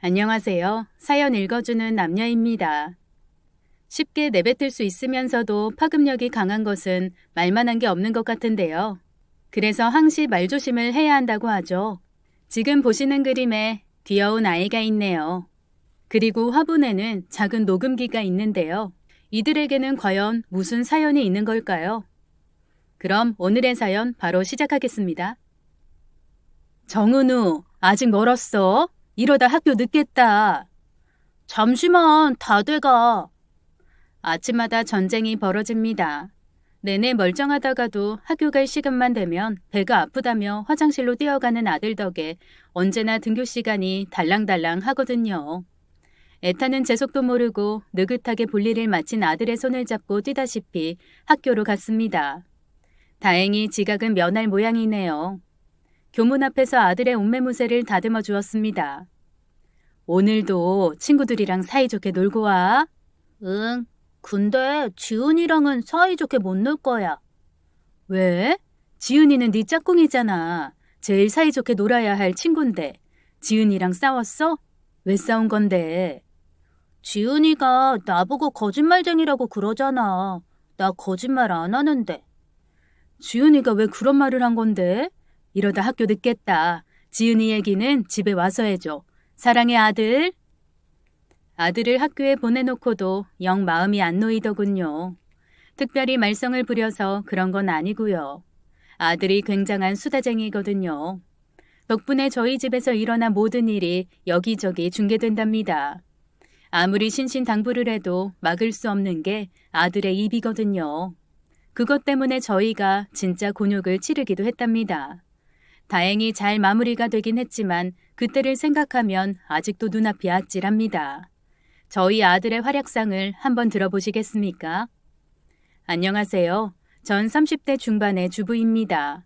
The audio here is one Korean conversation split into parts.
안녕하세요. 사연 읽어주는 남녀입니다. 쉽게 내뱉을 수 있으면서도 파급력이 강한 것은 말만한 게 없는 것 같은데요. 그래서 항시 말조심을 해야 한다고 하죠. 지금 보시는 그림에 귀여운 아이가 있네요. 그리고 화분에는 작은 녹음기가 있는데요. 이들에게는 과연 무슨 사연이 있는 걸까요? 그럼 오늘의 사연 바로 시작하겠습니다. 정은우, 아직 멀었어? 이러다 학교 늦겠다. 잠시만, 다 돼가. 아침마다 전쟁이 벌어집니다. 내내 멀쩡하다가도 학교 갈 시간만 되면 배가 아프다며 화장실로 뛰어가는 아들 덕에 언제나 등교 시간이 달랑달랑 하거든요. 애타는 제속도 모르고 느긋하게 볼일을 마친 아들의 손을 잡고 뛰다시피 학교로 갔습니다. 다행히 지각은 면할 모양이네요. 교문 앞에서 아들의 옷매무새를 다듬어 주었습니다. 오늘도 친구들이랑 사이좋게 놀고 와. 응, 근데 지은이랑은 사이좋게 못 놀 거야. 왜? 지은이는 네 짝꿍이잖아. 제일 사이좋게 놀아야 할 친구인데. 지은이랑 싸웠어? 왜 싸운 건데? 지은이가 나보고 거짓말쟁이라고 그러잖아. 나 거짓말 안 하는데. 지은이가 왜 그런 말을 한 건데? 이러다 학교 늦겠다. 지은이 얘기는 집에 와서 해줘. 사랑해 아들. 아들을 학교에 보내놓고도 영 마음이 안 놓이더군요. 특별히 말썽을 부려서 그런 건 아니고요. 아들이 굉장한 수다쟁이거든요. 덕분에 저희 집에서 일어난 모든 일이 여기저기 중계된답니다. 아무리 신신당부를 해도 막을 수 없는 게 아들의 입이거든요. 그것 때문에 저희가 진짜 곤욕을 치르기도 했답니다. 다행히 잘 마무리가 되긴 했지만 그때를 생각하면 아직도 눈앞이 아찔합니다. 저희 아들의 활약상을 한번 들어보시겠습니까? 안녕하세요. 전 30대 중반의 주부입니다.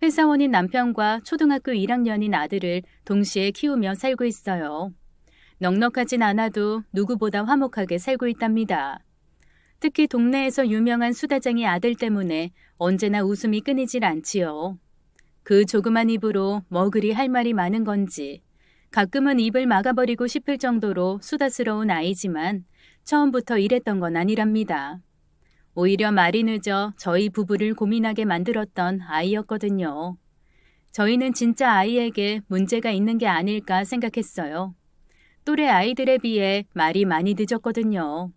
회사원인 남편과 초등학교 1학년인 아들을 동시에 키우며 살고 있어요. 넉넉하진 않아도 누구보다 화목하게 살고 있답니다. 특히 동네에서 유명한 수다쟁이 아들 때문에 언제나 웃음이 끊이질 않지요. 그 조그만 입으로 뭐 그리 할 말이 많은 건지 가끔은 입을 막아버리고 싶을 정도로 수다스러운 아이지만 처음부터 이랬던 건 아니랍니다. 오히려 말이 늦어 저희 부부를 고민하게 만들었던 아이였거든요. 저희는 진짜 아이에게 문제가 있는 게 아닐까 생각했어요. 또래 아이들에 비해 말이 많이 늦었거든요.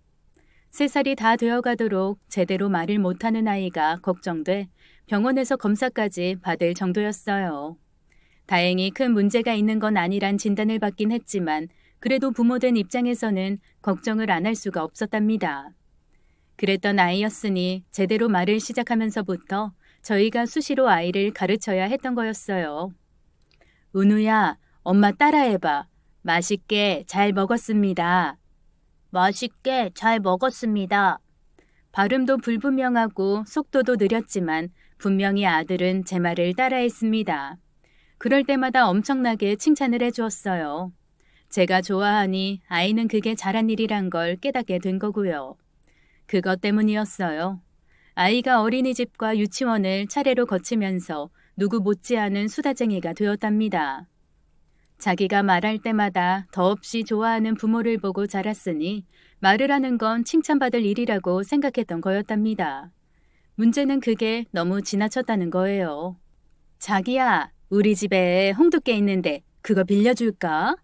3살이 다 되어가도록 제대로 말을 못하는 아이가 걱정돼 병원에서 검사까지 받을 정도였어요. 다행히 큰 문제가 있는 건 아니란 진단을 받긴 했지만 그래도 부모된 입장에서는 걱정을 안 할 수가 없었답니다. 그랬던 아이였으니 제대로 말을 시작하면서부터 저희가 수시로 아이를 가르쳐야 했던 거였어요. 은우야, 엄마 따라해봐. 맛있게 잘 먹었습니다. 맛있게 잘 먹었습니다. 발음도 불분명하고 속도도 느렸지만 분명히 아들은 제 말을 따라했습니다. 그럴 때마다 엄청나게 칭찬을 해주었어요. 제가 좋아하니 아이는 그게 잘한 일이란 걸 깨닫게 된 거고요. 그것 때문이었어요. 아이가 어린이집과 유치원을 차례로 거치면서 누구 못지않은 수다쟁이가 되었답니다. 자기가 말할 때마다 더없이 좋아하는 부모를 보고 자랐으니 말을 하는 건 칭찬받을 일이라고 생각했던 거였답니다. 문제는 그게 너무 지나쳤다는 거예요. 자기야, 우리 집에 홍두깨 있는데 그거 빌려줄까?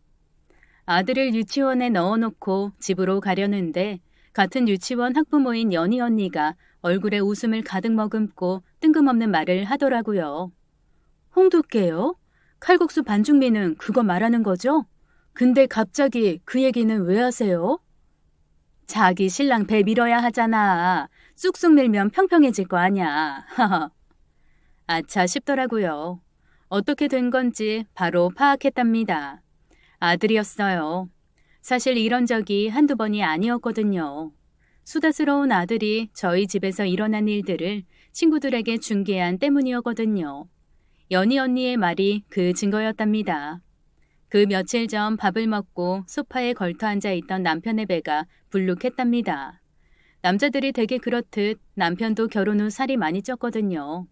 아들을 유치원에 넣어놓고 집으로 가려는데 같은 유치원 학부모인 연희 언니가 얼굴에 웃음을 가득 머금고 뜬금없는 말을 하더라고요. 홍두깨요? 칼국수 반죽미는 그거 말하는 거죠? 근데 갑자기 그 얘기는 왜 하세요? 자기 신랑 배 밀어야 하잖아. 쑥쑥 밀면 평평해질 거 아냐. 아차 싶더라고요. 어떻게 된 건지 바로 파악했답니다. 아들이었어요. 사실 이런 적이 한두 번이 아니었거든요. 수다스러운 아들이 저희 집에서 일어난 일들을 친구들에게 중계한 때문이었거든요. 연희 언니의 말이 그 증거였답니다. 그 며칠 전 밥을 먹고 소파에 걸터 앉아 있던 남편의 배가 불룩했답니다. 남자들이 되게 그렇듯 남편도 결혼 후 살이 많이 쪘거든요.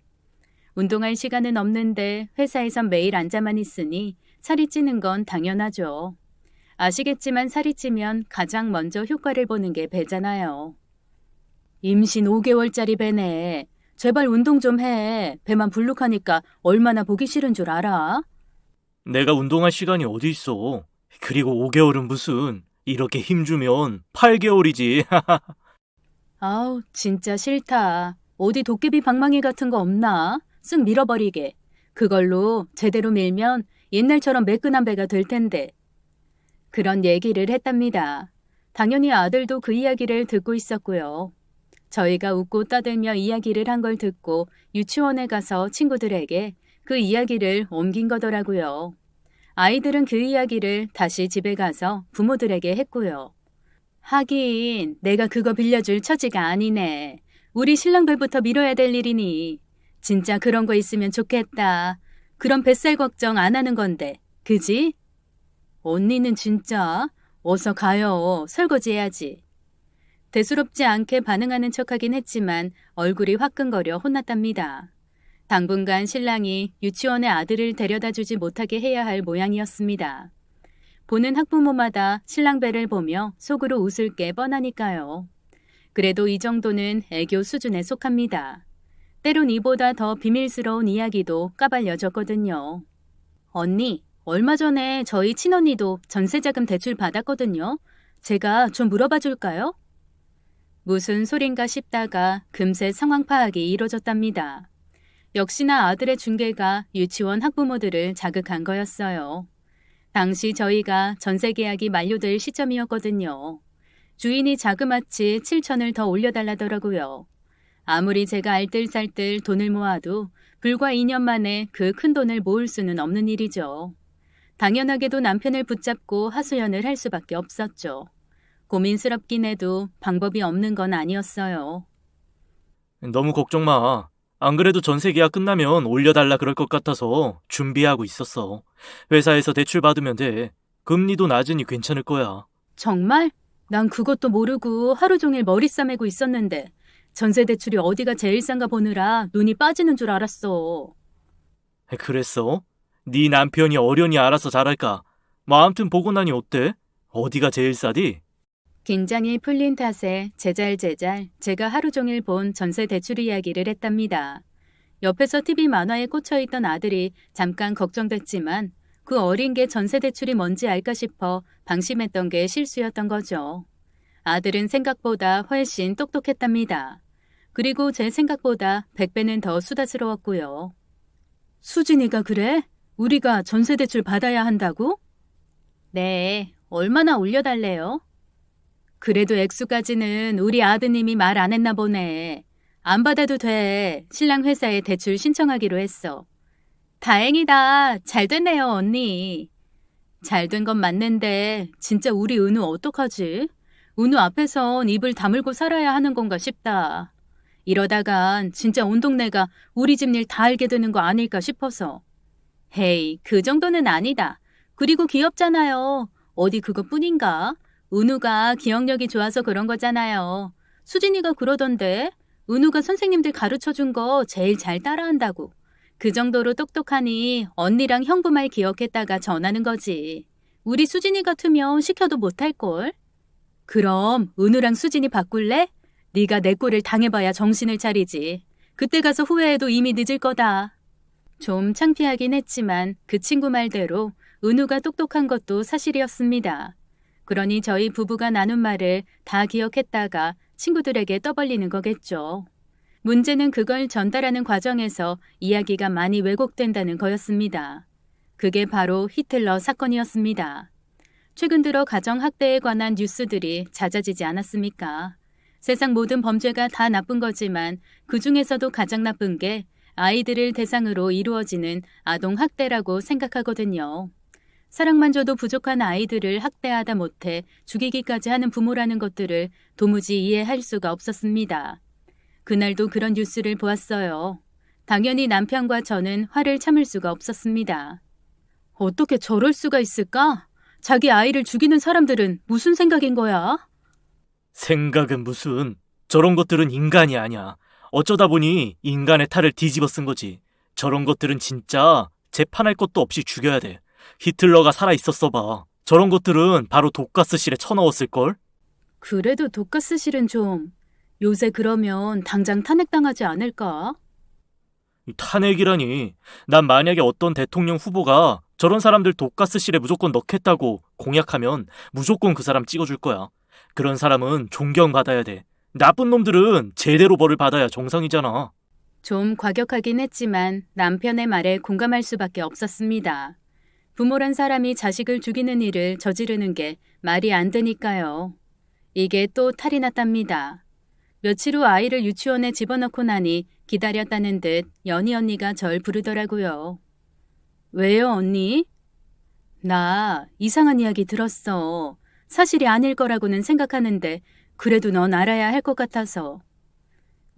운동할 시간은 없는데 회사에선 매일 앉아만 있으니 살이 찌는 건 당연하죠. 아시겠지만 살이 찌면 가장 먼저 효과를 보는 게 배잖아요. 임신 5개월짜리 배네. 제발 운동 좀 해. 배만 불룩하니까 얼마나 보기 싫은 줄 알아? 내가 운동할 시간이 어디 있어. 그리고 5개월은 무슨. 이렇게 힘주면 8개월이지. 아우, 진짜 싫다. 어디 도깨비 방망이 같은 거 없나? 쓱 밀어버리게. 그걸로 제대로 밀면 옛날처럼 매끈한 배가 될 텐데. 그런 얘기를 했답니다. 당연히 아들도 그 이야기를 듣고 있었고요. 저희가 웃고 떠들며 이야기를 한 걸 듣고 유치원에 가서 친구들에게 그 이야기를 옮긴 거더라고요. 아이들은 그 이야기를 다시 집에 가서 부모들에게 했고요. 하긴 내가 그거 빌려줄 처지가 아니네. 우리 신랑 배부터 밀어야 될 일이니. 진짜 그런 거 있으면 좋겠다. 그런 뱃살 걱정 안 하는 건데. 그지? 언니는 진짜 어서 가요. 설거지 해야지. 대수롭지 않게 반응하는 척하긴 했지만 얼굴이 화끈거려 혼났답니다. 당분간 신랑이 유치원에 아들을 데려다 주지 못하게 해야 할 모양이었습니다. 보는 학부모마다 신랑 배를 보며 속으로 웃을 게 뻔하니까요. 그래도 이 정도는 애교 수준에 속합니다. 때론 이보다 더 비밀스러운 이야기도 까발려졌거든요. 언니, 얼마 전에 저희 친언니도 전세자금 대출 받았거든요. 제가 좀 물어봐 줄까요? 무슨 소린가 싶다가 금세 상황 파악이 이뤄졌답니다. 역시나 아들의 중개가 유치원 학부모들을 자극한 거였어요. 당시 저희가 전세 계약이 만료될 시점이었거든요. 주인이 자그마치 7천을 더 올려달라더라고요. 아무리 제가 알뜰살뜰 돈을 모아도 불과 2년 만에 그 큰 돈을 모을 수는 없는 일이죠. 당연하게도 남편을 붙잡고 하소연을 할 수밖에 없었죠. 고민스럽긴 해도 방법이 없는 건 아니었어요. 너무 걱정 마. 안 그래도 전세 계약 끝나면 올려달라 그럴 것 같아서 준비하고 있었어. 회사에서 대출 받으면 돼. 금리도 낮으니 괜찮을 거야. 정말? 난 그것도 모르고 하루 종일 머리 싸매고 있었는데 전세 대출이 어디가 제일 싼가 보느라 눈이 빠지는 줄 알았어. 그랬어? 네 남편이 어련히 알아서 잘할까? 뭐 아무튼 보고 나니 어때? 어디가 제일 싸디? 긴장이 풀린 탓에 제잘제잘 제가 하루 종일 본 전세 대출 이야기를 했답니다. 옆에서 TV 만화에 꽂혀있던 아들이 잠깐 걱정됐지만 그 어린 게 전세 대출이 뭔지 알까 싶어 방심했던 게 실수였던 거죠. 아들은 생각보다 훨씬 똑똑했답니다. 그리고 제 생각보다 100배는 더 수다스러웠고요. 수진이가 그래? 우리가 전세 대출 받아야 한다고? 네, 얼마나 올려달래요? 그래도 액수까지는 우리 아드님이 말 안 했나 보네. 안 받아도 돼. 신랑 회사에 대출 신청하기로 했어. 다행이다. 잘 됐네요, 언니. 잘 된 건 맞는데 진짜 우리 은우 어떡하지? 은우 앞에선 입을 다물고 살아야 하는 건가 싶다. 이러다간 진짜 온 동네가 우리 집 일 다 알게 되는 거 아닐까 싶어서. 헤이, 그 정도는 아니다. 그리고 귀엽잖아요. 어디 그것뿐인가? 은우가 기억력이 좋아서 그런 거잖아요. 수진이가 그러던데 은우가 선생님들 가르쳐준 거 제일 잘 따라한다고. 그 정도로 똑똑하니 언니랑 형부 말 기억했다가 전하는 거지. 우리 수진이 같으면 시켜도 못할걸. 그럼 은우랑 수진이 바꿀래? 네가 내 꼴을 당해봐야 정신을 차리지. 그때 가서 후회해도 이미 늦을 거다. 좀 창피하긴 했지만 그 친구 말대로 은우가 똑똑한 것도 사실이었습니다. 그러니 저희 부부가 나눈 말을 다 기억했다가 친구들에게 떠벌리는 거겠죠. 문제는 그걸 전달하는 과정에서 이야기가 많이 왜곡된다는 거였습니다. 그게 바로 히틀러 사건이었습니다. 최근 들어 가정학대에 관한 뉴스들이 잦아지지 않았습니까? 세상 모든 범죄가 다 나쁜 거지만 그 중에서도 가장 나쁜 게 아이들을 대상으로 이루어지는 아동학대라고 생각하거든요. 사랑만 줘도 부족한 아이들을 학대하다 못해 죽이기까지 하는 부모라는 것들을 도무지 이해할 수가 없었습니다. 그날도 그런 뉴스를 보았어요. 당연히 남편과 저는 화를 참을 수가 없었습니다. 어떻게 저럴 수가 있을까? 자기 아이를 죽이는 사람들은 무슨 생각인 거야? 생각은 무슨. 저런 것들은 인간이 아니야. 어쩌다 보니 인간의 탈을 뒤집어 쓴 거지. 저런 것들은 진짜 재판할 것도 없이 죽여야 돼. 히틀러가 살아있었어 봐. 저런 것들은 바로 독가스실에 쳐넣었을걸? 그래도 독가스실은 좀 요새 그러면 당장 탄핵당하지 않을까? 이 탄핵이라니. 난 만약에 어떤 대통령 후보가 저런 사람들 독가스실에 무조건 넣겠다고 공약하면 무조건 그 사람 찍어줄 거야. 그런 사람은 존경받아야 돼. 나쁜 놈들은 제대로 벌을 받아야 정상이잖아. 좀 과격하긴 했지만 남편의 말에 공감할 수밖에 없었습니다. 부모란 사람이 자식을 죽이는 일을 저지르는 게 말이 안 되니까요. 이게 또 탈이 났답니다. 며칠 후 아이를 유치원에 집어넣고 나니 기다렸다는 듯 연희 언니가 절 부르더라고요. 왜요, 언니? 나 이상한 이야기 들었어. 사실이 아닐 거라고는 생각하는데 그래도 넌 알아야 할 것 같아서.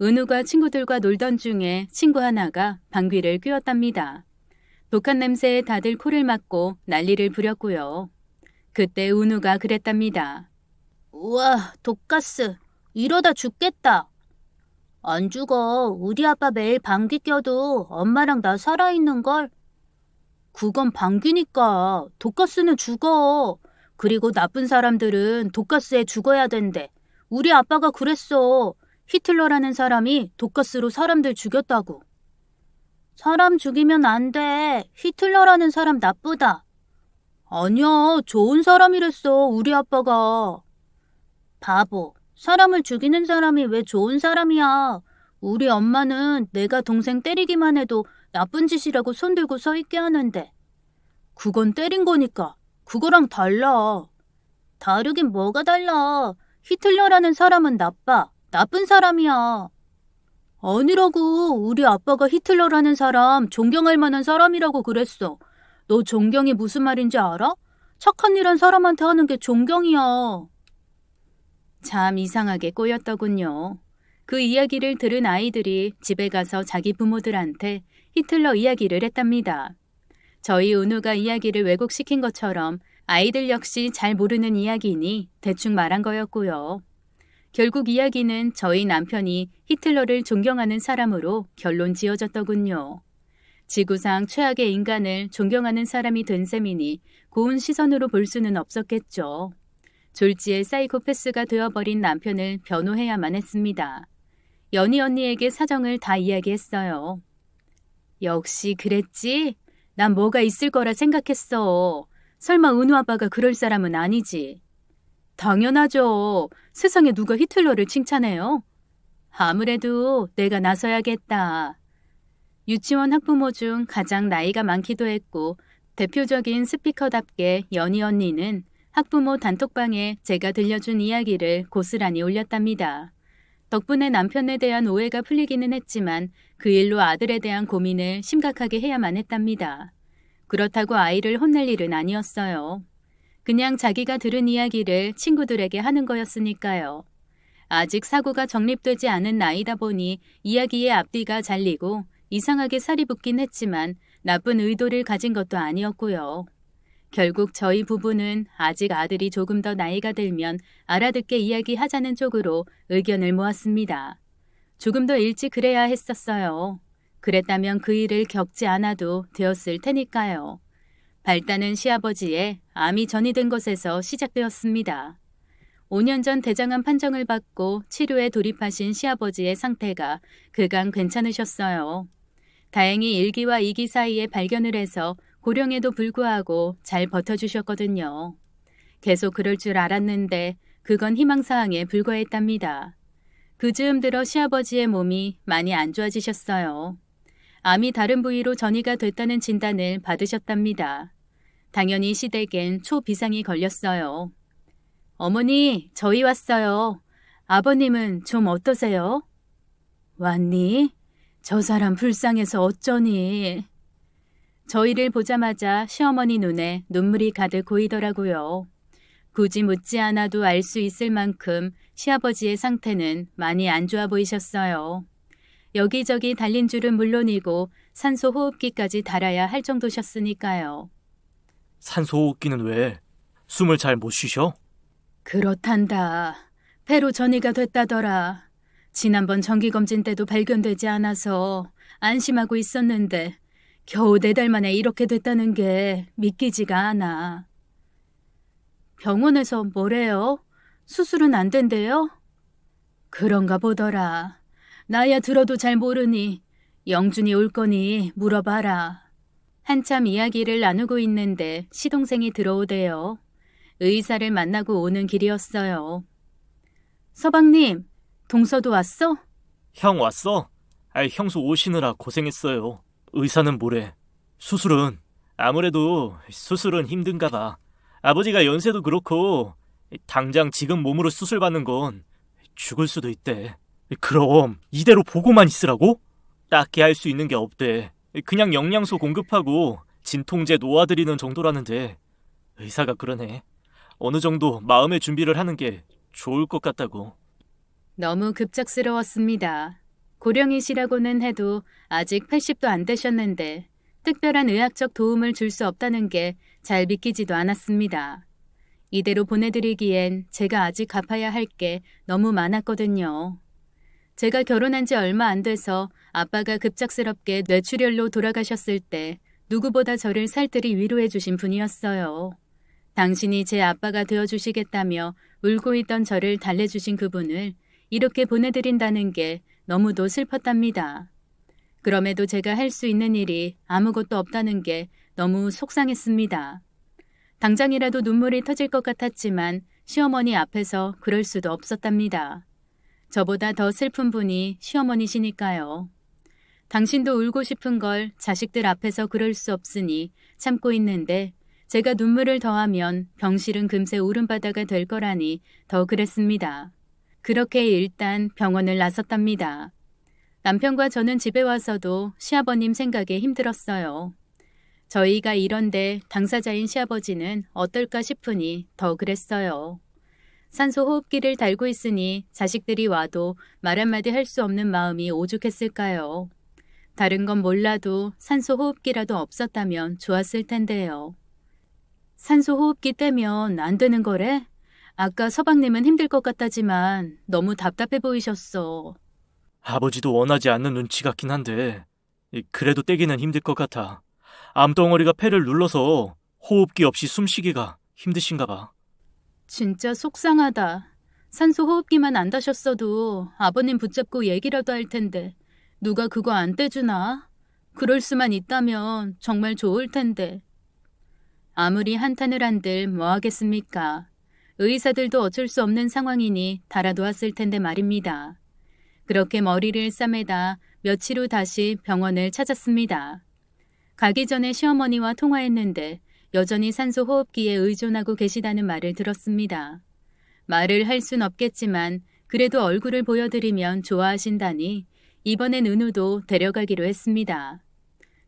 은우가 친구들과 놀던 중에 친구 하나가 방귀를 뀌었답니다. 독한 냄새에 다들 코를 막고 난리를 부렸고요. 그때 은우가 그랬답니다. 우와, 독가스. 이러다 죽겠다. 안 죽어. 우리 아빠 매일 방귀 껴도 엄마랑 나 살아있는걸. 그건 방귀니까. 독가스는 죽어. 그리고 나쁜 사람들은 독가스에 죽어야 된대. 우리 아빠가 그랬어. 히틀러라는 사람이 독가스로 사람들 죽였다고. 사람 죽이면 안 돼. 히틀러라는 사람 나쁘다. 아니야, 좋은 사람이랬어, 우리 아빠가. 바보. 사람을 죽이는 사람이 왜 좋은 사람이야. 우리 엄마는 내가 동생 때리기만 해도 나쁜 짓이라고 손들고 서 있게 하는데. 그건 때린 거니까. 그거랑 달라. 다르긴 뭐가 달라. 히틀러라는 사람은 나빠. 나쁜 사람이야. 아니라고. 우리 아빠가 히틀러라는 사람 존경할 만한 사람이라고 그랬어. 너 존경이 무슨 말인지 알아? 착한 일한 사람한테 하는 게 존경이야. 참 이상하게 꼬였더군요. 그 이야기를 들은 아이들이 집에 가서 자기 부모들한테 히틀러 이야기를 했답니다. 저희 은우가 이야기를 왜곡시킨 것처럼 아이들 역시 잘 모르는 이야기니 대충 말한 거였고요. 결국 이야기는 저희 남편이 히틀러를 존경하는 사람으로 결론 지어졌더군요. 지구상 최악의 인간을 존경하는 사람이 된 셈이니 고운 시선으로 볼 수는 없었겠죠. 졸지에 사이코패스가 되어버린 남편을 변호해야만 했습니다. 연희 언니에게 사정을 다 이야기했어요. 역시 그랬지? 난 뭐가 있을 거라 생각했어. 설마 은우 아빠가 그럴 사람은 아니지. 당연하죠. 세상에 누가 히틀러를 칭찬해요? 아무래도 내가 나서야겠다. 유치원 학부모 중 가장 나이가 많기도 했고 대표적인 스피커답게 연희 언니는 학부모 단톡방에 제가 들려준 이야기를 고스란히 올렸답니다. 덕분에 남편에 대한 오해가 풀리기는 했지만 그 일로 아들에 대한 고민을 심각하게 해야만 했답니다. 그렇다고 아이를 혼낼 일은 아니었어요. 그냥 자기가 들은 이야기를 친구들에게 하는 거였으니까요. 아직 사고가 정립되지 않은 나이다 보니 이야기의 앞뒤가 잘리고 이상하게 살이 붙긴 했지만 나쁜 의도를 가진 것도 아니었고요. 결국 저희 부부는 아직 아들이 조금 더 나이가 들면 알아듣게 이야기하자는 쪽으로 의견을 모았습니다. 조금 더 일찍 그래야 했었어요. 그랬다면 그 일을 겪지 않아도 되었을 테니까요. 발단은 시아버지의 암이 전이된 것에서 시작되었습니다. 5년 전 대장암 판정을 받고 치료에 돌입하신 시아버지의 상태가 그간 괜찮으셨어요. 다행히 1기와 2기 사이에 발견을 해서 고령에도 불구하고 잘 버텨주셨거든요. 계속 그럴 줄 알았는데 그건 희망사항에 불과했답니다. 그 즈음 들어 시아버지의 몸이 많이 안 좋아지셨어요. 암이 다른 부위로 전이가 됐다는 진단을 받으셨답니다. 당연히 시댁엔 초비상이 걸렸어요. 어머니, 저희 왔어요. 아버님은 좀 어떠세요? 왔니? 저 사람 불쌍해서 어쩌니? 저희를 보자마자 시어머니 눈에 눈물이 가득 고이더라고요. 굳이 묻지 않아도 알 수 있을 만큼 시아버지의 상태는 많이 안 좋아 보이셨어요. 여기저기 달린 줄은 물론이고 산소 호흡기까지 달아야 할 정도셨으니까요. 산소호흡기는 왜? 숨을 잘 못 쉬셔? 그렇단다. 폐로 전이가 됐다더라. 지난번 정기검진 때도 발견되지 않아서 안심하고 있었는데 겨우 4달 만에 이렇게 됐다는 게 믿기지가 않아. 병원에서 뭐래요? 수술은 안 된대요? 그런가 보더라. 나야 들어도 잘 모르니 영준이 올 거니 물어봐라. 한참 이야기를 나누고 있는데 시동생이 들어오대요. 의사를 만나고 오는 길이었어요. 서방님, 동서도 왔어? 형 왔어? 형수 오시느라 고생했어요. 의사는 뭐래? 아무래도 수술은 힘든가 봐. 아버지가 연세도 그렇고 당장 지금 몸으로 수술 받는 건 죽을 수도 있대. 그럼 이대로 보고만 있으라고? 딱히 할 수 있는 게 없대. 그냥 영양소 공급하고 진통제 놓아드리는 정도라는데 의사가 그러네. 어느 정도 마음의 준비를 하는 게 좋을 것 같다고. 너무 급작스러웠습니다. 고령이시라고는 해도 아직 80도 안 되셨는데 특별한 의학적 도움을 줄 수 없다는 게 잘 믿기지도 않았습니다. 이대로 보내드리기엔 제가 아직 갚아야 할 게 너무 많았거든요. 제가 결혼한 지 얼마 안 돼서 아빠가 급작스럽게 뇌출혈로 돌아가셨을 때 누구보다 저를 살뜰히 위로해 주신 분이었어요. 당신이 제 아빠가 되어주시겠다며 울고 있던 저를 달래주신 그분을 이렇게 보내드린다는 게 너무도 슬펐답니다. 그럼에도 제가 할 수 있는 일이 아무것도 없다는 게 너무 속상했습니다. 당장이라도 눈물이 터질 것 같았지만 시어머니 앞에서 그럴 수도 없었답니다. 저보다 더 슬픈 분이 시어머니시니까요. 당신도 울고 싶은 걸 자식들 앞에서 그럴 수 없으니 참고 있는데 제가 눈물을 더하면 병실은 금세 울음바다가 될 거라니 더 그랬습니다. 그렇게 일단 병원을 나섰답니다. 남편과 저는 집에 와서도 시아버님 생각에 힘들었어요. 저희가 이런데 당사자인 시아버지는 어떨까 싶으니 더 그랬어요. 산소 호흡기를 달고 있으니 자식들이 와도 말 한마디 할 수 없는 마음이 오죽했을까요. 다른 건 몰라도 산소 호흡기라도 없었다면 좋았을 텐데요. 산소 호흡기 떼면 안 되는 거래? 아까 서방님은 힘들 것 같다지만 너무 답답해 보이셨어. 아버지도 원하지 않는 눈치 같긴 한데 그래도 떼기는 힘들 것 같아. 암덩어리가 폐를 눌러서 호흡기 없이 숨쉬기가 힘드신가 봐. 진짜 속상하다. 산소 호흡기만 안 다셨어도 아버님 붙잡고 얘기라도 할 텐데 누가 그거 안 떼주나? 그럴 수만 있다면 정말 좋을 텐데. 아무리 한탄을 한들 뭐 하겠습니까? 의사들도 어쩔 수 없는 상황이니 달아놓았을 텐데 말입니다. 그렇게 머리를 싸매다 며칠 후 다시 병원을 찾았습니다. 가기 전에 시어머니와 통화했는데 여전히 산소 호흡기에 의존하고 계시다는 말을 들었습니다. 말을 할 순 없겠지만 그래도 얼굴을 보여드리면 좋아하신다니 이번엔 은우도 데려가기로 했습니다.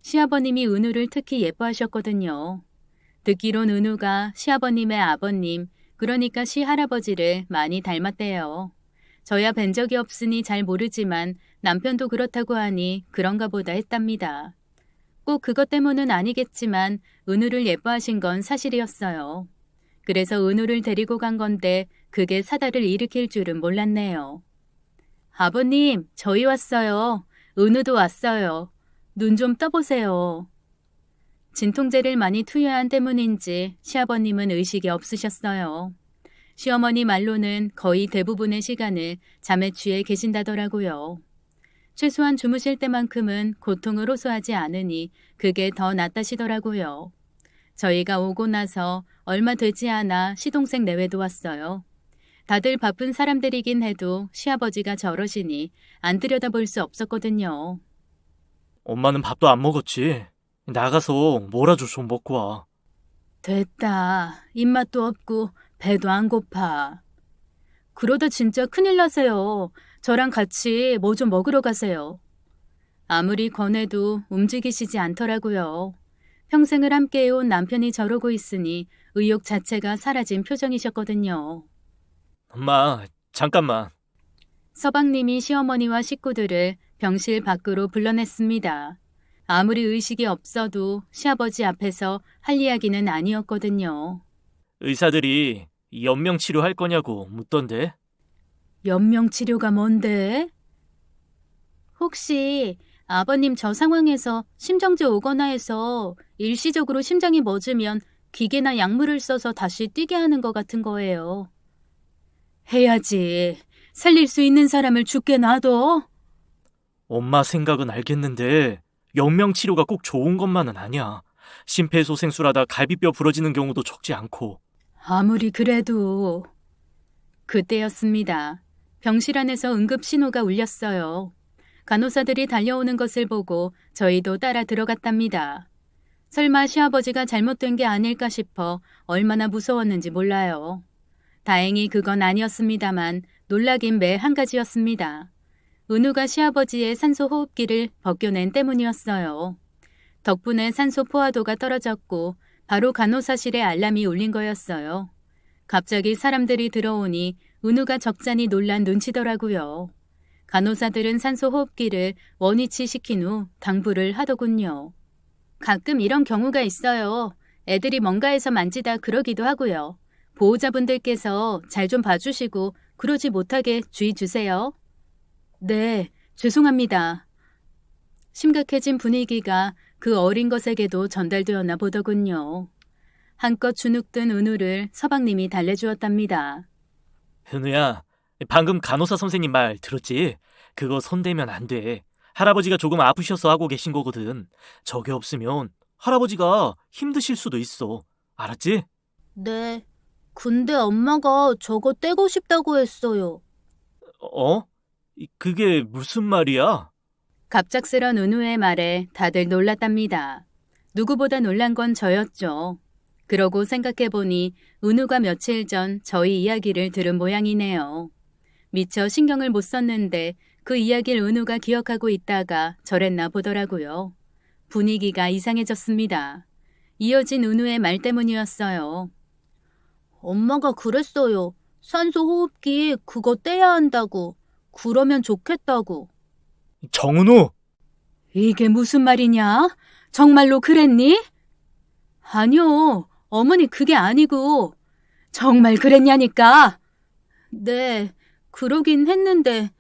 시아버님이 은우를 특히 예뻐하셨거든요. 듣기론 은우가 시아버님의 아버님, 그러니까 시할아버지를 많이 닮았대요. 저야 뵌 적이 없으니 잘 모르지만 남편도 그렇다고 하니 그런가 보다 했답니다. 꼭 그것 때문은 아니겠지만 은우를 예뻐하신 건 사실이었어요. 그래서 은우를 데리고 간 건데 그게 사달을 일으킬 줄은 몰랐네요. 아버님, 저희 왔어요. 은우도 왔어요. 눈 좀 떠보세요. 진통제를 많이 투여한 때문인지 시아버님은 의식이 없으셨어요. 시어머니 말로는 거의 대부분의 시간을 잠에 취해 계신다더라고요. 최소한 주무실 때만큼은 고통을 호소하지 않으니 그게 더 낫다시더라고요. 저희가 오고 나서 얼마 되지 않아 시동생 내외도 왔어요. 다들 바쁜 사람들이긴 해도 시아버지가 저러시니 안 들여다볼 수 없었거든요. 엄마는 밥도 안 먹었지. 나가서 뭐라도 좀 먹고 와. 됐다. 입맛도 없고 배도 안 고파. 그러다 진짜 큰일 나세요. 저랑 같이 뭐 좀 먹으러 가세요. 아무리 권해도 움직이시지 않더라고요. 평생을 함께해온 남편이 저러고 있으니 의욕 자체가 사라진 표정이셨거든요. 엄마, 잠깐만. 서방님이 시어머니와 식구들을 병실 밖으로 불러냈습니다. 아무리 의식이 없어도 시아버지 앞에서 할 이야기는 아니었거든요. 의사들이 연명 치료할 거냐고 묻던데. 연명 치료가 뭔데? 혹시 아버님 저 상황에서 심정지 오거나 해서 일시적으로 심장이 멎으면 기계나 약물을 써서 다시 뛰게 하는 것 같은 거예요. 해야지. 살릴 수 있는 사람을 죽게 놔둬. 엄마 생각은 알겠는데 연명치료가 꼭 좋은 것만은 아니야. 심폐소생술하다 갈비뼈 부러지는 경우도 적지 않고. 아무리 그래도. 그때였습니다. 병실 안에서 응급 신호가 울렸어요. 간호사들이 달려오는 것을 보고 저희도 따라 들어갔답니다. 설마 시아버지가 잘못된 게 아닐까 싶어 얼마나 무서웠는지 몰라요. 다행히 그건 아니었습니다만 놀라긴 매 한 가지였습니다. 은우가 시아버지의 산소 호흡기를 벗겨낸 때문이었어요. 덕분에 산소 포화도가 떨어졌고 바로 간호사실에 알람이 울린 거였어요. 갑자기 사람들이 들어오니 은우가 적잖이 놀란 눈치더라고요. 간호사들은 산소 호흡기를 원위치 시킨 후 당부를 하더군요. 가끔 이런 경우가 있어요. 애들이 뭔가에서 만지다 그러기도 하고요. 보호자분들께서 잘 좀 봐주시고 그러지 못하게 주의 주세요. 네, 죄송합니다. 심각해진 분위기가 그 어린 것에게도 전달되었나 보더군요. 한껏 주눅든 은우를 서방님이 달래주었답니다. 은우야, 방금 간호사 선생님 말 들었지? 그거 손대면 안 돼. 할아버지가 조금 아프셔서 하고 계신 거거든. 저게 없으면 할아버지가 힘드실 수도 있어. 알았지? 네, 근데 엄마가 저거 떼고 싶다고 했어요. 어? 그게 무슨 말이야? 갑작스런 은우의 말에 다들 놀랐답니다. 누구보다 놀란 건 저였죠. 그러고 생각해보니 은우가 며칠 전 저희 이야기를 들은 모양이네요. 미처 신경을 못 썼는데 그 이야기를 은우가 기억하고 있다가 저랬나 보더라고요. 분위기가 이상해졌습니다. 이어진 은우의 말 때문이었어요. 엄마가 그랬어요. 산소 호흡기 그거 떼야 한다고. 그러면 좋겠다고. 정은우! 이게 무슨 말이냐? 정말로 그랬니? 아니요. 어머니 그게 아니고. 정말 그랬냐니까. 네, 그러긴 했는데.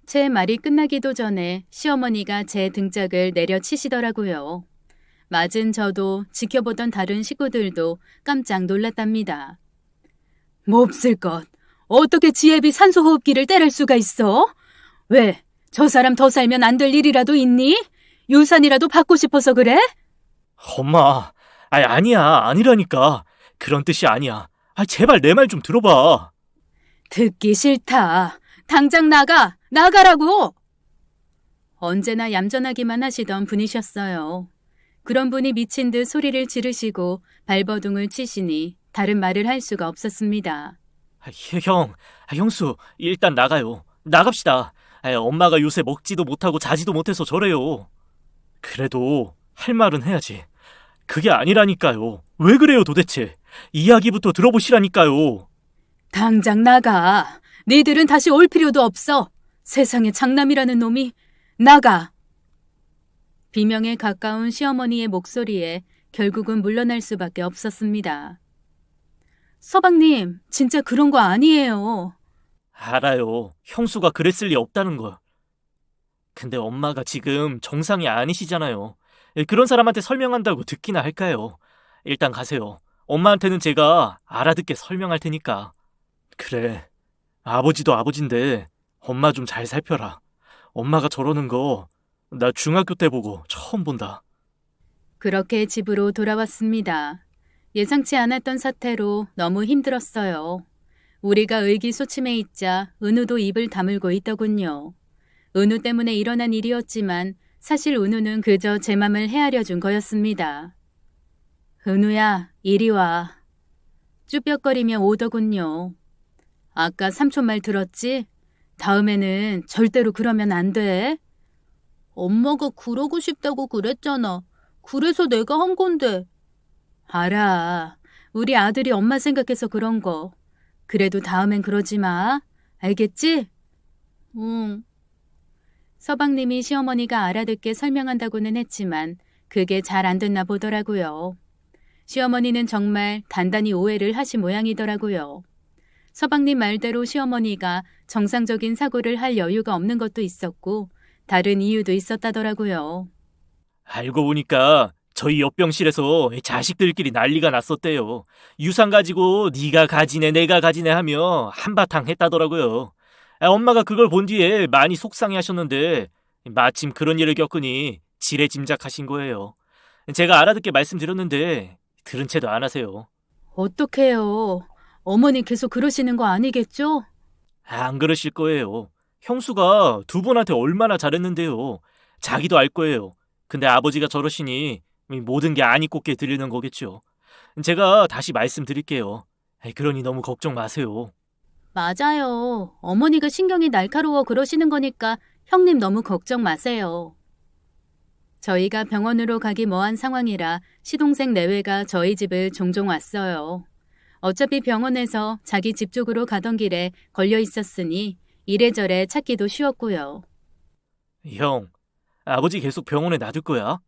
제 말이 끝나기도 전에 시어머니가 제 등짝을 내려치시더라고요. 맞은 저도 지켜보던 다른 식구들도 깜짝 놀랐답니다. 몹쓸 것. 어떻게 지혜비 산소호흡기를 때릴 수가 있어? 왜? 저 사람 더 살면 안 될 일이라도 있니? 유산이라도 받고 싶어서 그래? 엄마, 아니야, 아니라니까. 그런 뜻이 아니야. 제발 내 말 좀 들어봐. 듣기 싫다. 당장 나가! 나가라고! 언제나 얌전하기만 하시던 분이셨어요. 그런 분이 미친 듯 소리를 지르시고 발버둥을 치시니 다른 말을 할 수가 없었습니다. 형수, 일단 나가요. 나갑시다. 엄마가 요새 먹지도 못하고 자지도 못해서 저래요. 그래도 할 말은 해야지. 그게 아니라니까요. 왜 그래요 도대체? 이야기부터 들어보시라니까요. 당장 나가. 니들은 다시 올 필요도 없어. 세상에 장남이라는 놈이. 나가. 비명에 가까운 시어머니의 목소리에 결국은 물러날 수밖에 없었습니다. 서방님, 진짜 그런 거 아니에요. 알아요. 형수가 그랬을 리 없다는 걸. 근데 엄마가 지금 정상이 아니시잖아요. 그런 사람한테 설명한다고 듣기나 할까요? 일단 가세요. 엄마한테는 제가 알아듣게 설명할 테니까. 그래, 아버지도 아버지인데 엄마 좀 잘 살펴라. 엄마가 저러는 거 나 중학교 때 보고 처음 본다. 그렇게 집으로 돌아왔습니다. 예상치 않았던 사태로 너무 힘들었어요. 우리가 의기소침해 있자 은우도 입을 다물고 있더군요. 은우 때문에 일어난 일이었지만 사실 은우는 그저 제 맘을 헤아려 준 거였습니다. 은우야, 이리 와. 쭈뼛거리며 오더군요. 아까 삼촌 말 들었지? 다음에는 절대로 그러면 안 돼. 엄마가 그러고 싶다고 그랬잖아. 그래서 내가 한 건데. 알아. 우리 아들이 엄마 생각해서 그런 거. 그래도 다음엔 그러지 마. 알겠지? 응. 서방님이 시어머니가 알아듣게 설명한다고는 했지만 그게 잘 안 됐나 보더라고요. 시어머니는 정말 단단히 오해를 하신 모양이더라고요. 서방님 말대로 시어머니가 정상적인 사고를 할 여유가 없는 것도 있었고 다른 이유도 있었다더라고요. 알고 보니까 저희 옆병실에서 자식들끼리 난리가 났었대요. 유산 가지고 네가 가지네 내가 가지네 하며 한바탕 했다더라고요. 엄마가 그걸 본 뒤에 많이 속상해하셨는데 마침 그런 일을 겪으니 지레 짐작하신 거예요. 제가 알아듣게 말씀드렸는데 들은 채도 안 하세요. 어떡해요. 어머니 계속 그러시는 거 아니겠죠? 안 그러실 거예요. 형수가 두 분한테 얼마나 잘했는데요. 자기도 알 거예요. 근데 아버지가 저러시니 모든 게 아니 꼽게 들리는 거겠죠. 제가 다시 말씀드릴게요. 그러니 너무 걱정 마세요. 맞아요. 어머니가 신경이 날카로워 그러시는 거니까 형님 너무 걱정 마세요. 저희가 병원으로 가기 뭐한 상황이라 시동생 내외가 저희 집을 종종 왔어요. 어차피 병원에서 자기 집 쪽으로 가던 길에 걸려 있었으니 이래저래 찾기도 쉬웠고요. 형, 아버지 계속 병원에 놔둘 거야?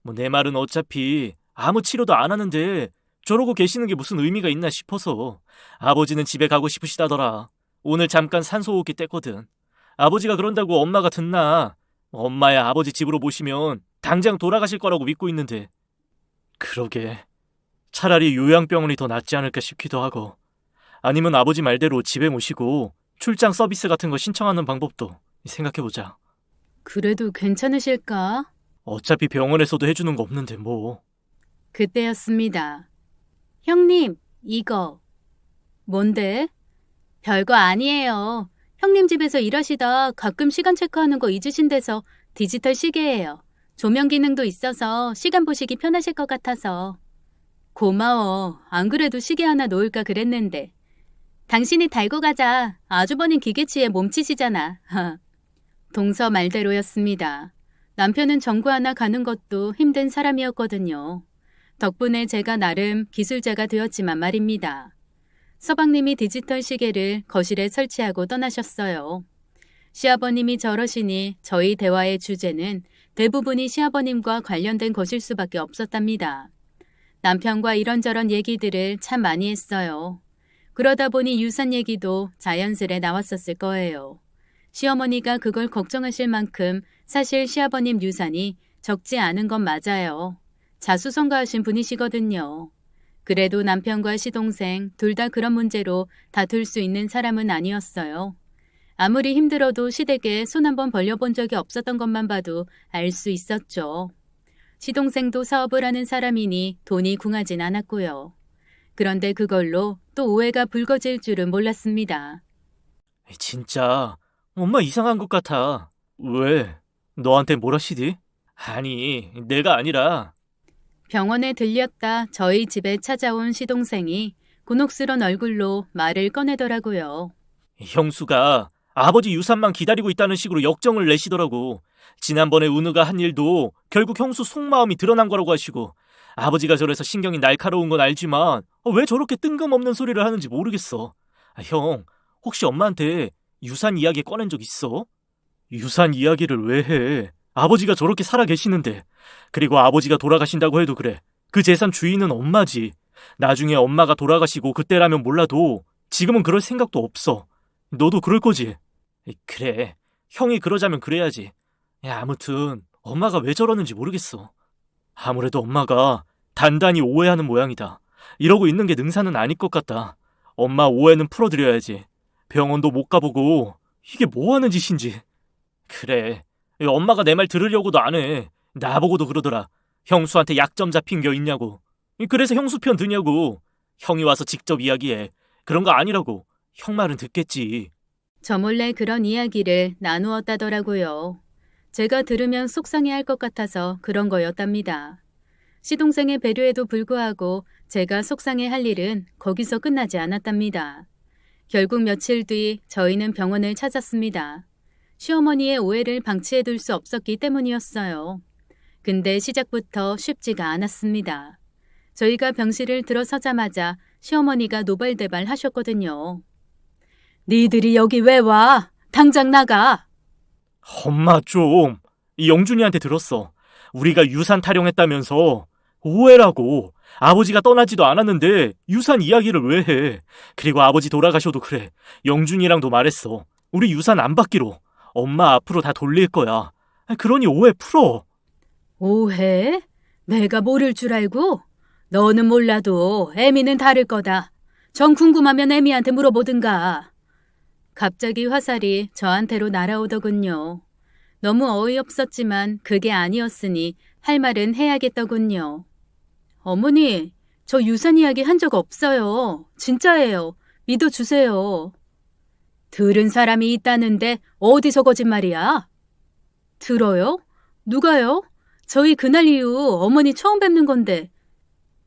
뭐 내 말은 어차피 아무 치료도 안 하는데 저러고 계시는 게 무슨 의미가 있나 싶어서. 아버지는 집에 가고 싶으시다더라. 오늘 잠깐 산소호흡기 뗐거든. 아버지가 그런다고 엄마가 듣나? 엄마야 아버지 집으로 모시면 당장 돌아가실 거라고 믿고 있는데. 그러게. 차라리 요양병원이 더 낫지 않을까 싶기도 하고. 아니면 아버지 말대로 집에 모시고 출장 서비스 같은 거 신청하는 방법도 생각해보자. 그래도 괜찮으실까? 어차피 병원에서도 해주는 거 없는데 뭐. 그때였습니다. 형님, 이거. 뭔데? 별거 아니에요. 형님 집에서 일하시다 가끔 시간 체크하는 거 잊으신 데서 디지털 시계예요. 조명 기능도 있어서 시간 보시기 편하실 것 같아서. 고마워. 안 그래도 시계 하나 놓을까 그랬는데. 당신이 달고 가자. 아주버님 기계치에 몸치시잖아. 동서 말대로였습니다. 남편은 전구 하나 가는 것도 힘든 사람이었거든요. 덕분에 제가 나름 기술자가 되었지만 말입니다. 서방님이 디지털 시계를 거실에 설치하고 떠나셨어요. 시아버님이 저러시니 저희 대화의 주제는 대부분이 시아버님과 관련된 것일 수밖에 없었답니다. 남편과 이런저런 얘기들을 참 많이 했어요. 그러다 보니 유산 얘기도 자연스레 나왔었을 거예요. 시어머니가 그걸 걱정하실 만큼 사실 시아버님 유산이 적지 않은 건 맞아요. 자수성가하신 분이시거든요. 그래도 남편과 시동생 둘 다 그런 문제로 다툴 수 있는 사람은 아니었어요. 아무리 힘들어도 시댁에 손 한번 벌려본 적이 없었던 것만 봐도 알 수 있었죠. 시동생도 사업을 하는 사람이니 돈이 궁하진 않았고요. 그런데 그걸로 또 오해가 불거질 줄은 몰랐습니다. 진짜 엄마 이상한 것 같아. 왜? 너한테 뭐라시디? 아니, 내가 아니라. 병원에 들렸다 저희 집에 찾아온 시동생이 곤혹스런 얼굴로 말을 꺼내더라고요. 형수가 아버지 유산만 기다리고 있다는 식으로 역정을 내시더라고. 지난번에 은우가 한 일도 결국 형수 속마음이 드러난 거라고 하시고, 아버지가 저래서 신경이 날카로운 건 알지만 왜 저렇게 뜬금없는 소리를 하는지 모르겠어. 형, 혹시 엄마한테 유산 이야기 꺼낸 적 있어? 유산 이야기를 왜 해? 아버지가 저렇게 살아 계시는데. 그리고 아버지가 돌아가신다고 해도 그래. 그 재산 주인은 엄마지. 나중에 엄마가 돌아가시고 그때라면 몰라도 지금은 그럴 생각도 없어. 너도 그럴 거지? 그래. 형이 그러자면 그래야지. 아무튼 엄마가 왜 저러는지 모르겠어. 아무래도 엄마가 단단히 오해하는 모양이다. 이러고 있는 게 능사는 아닐 것 같다. 엄마 오해는 풀어드려야지. 병원도 못 가보고 이게 뭐 하는 짓인지. 그래. 엄마가 내 말 들으려고도 안 해. 나보고도 그러더라. 형수한테 약점 잡힌 겨 있냐고. 그래서 형수 편 드냐고. 형이 와서 직접 이야기해. 그런 거 아니라고. 형 말은 듣겠지. 저 몰래 그런 이야기를 나누었다더라고요. 제가 들으면 속상해할 것 같아서 그런 거였답니다. 시동생의 배려에도 불구하고 제가 속상해할 일은 거기서 끝나지 않았답니다. 결국 며칠 뒤 저희는 병원을 찾았습니다. 시어머니의 오해를 방치해둘 수 없었기 때문이었어요. 근데 시작부터 쉽지가 않았습니다. 저희가 병실을 들어서자마자 시어머니가 노발대발 하셨거든요. 니들이 여기 왜 와? 당장 나가! 엄마 좀. 이 영준이한테 들었어. 우리가 유산 타령했다면서. 오해라고. 아버지가 떠나지도 않았는데 유산 이야기를 왜 해. 그리고 아버지 돌아가셔도 그래. 영준이랑도 말했어. 우리 유산 안 받기로. 엄마 앞으로 다 돌릴 거야. 그러니 오해 풀어. 오해? 내가 모를 줄 알고? 너는 몰라도 애미는 다를 거다. 정 궁금하면 애미한테 물어보든가. 갑자기 화살이 저한테로 날아오더군요. 너무 어이없었지만 그게 아니었으니 할 말은 해야겠더군요. 어머니, 저 유산 이야기 한 적 없어요. 진짜예요. 믿어주세요. 들은 사람이 있다는데 어디서 거짓말이야? 들어요? 누가요? 저희 그날 이후 어머니 처음 뵙는 건데.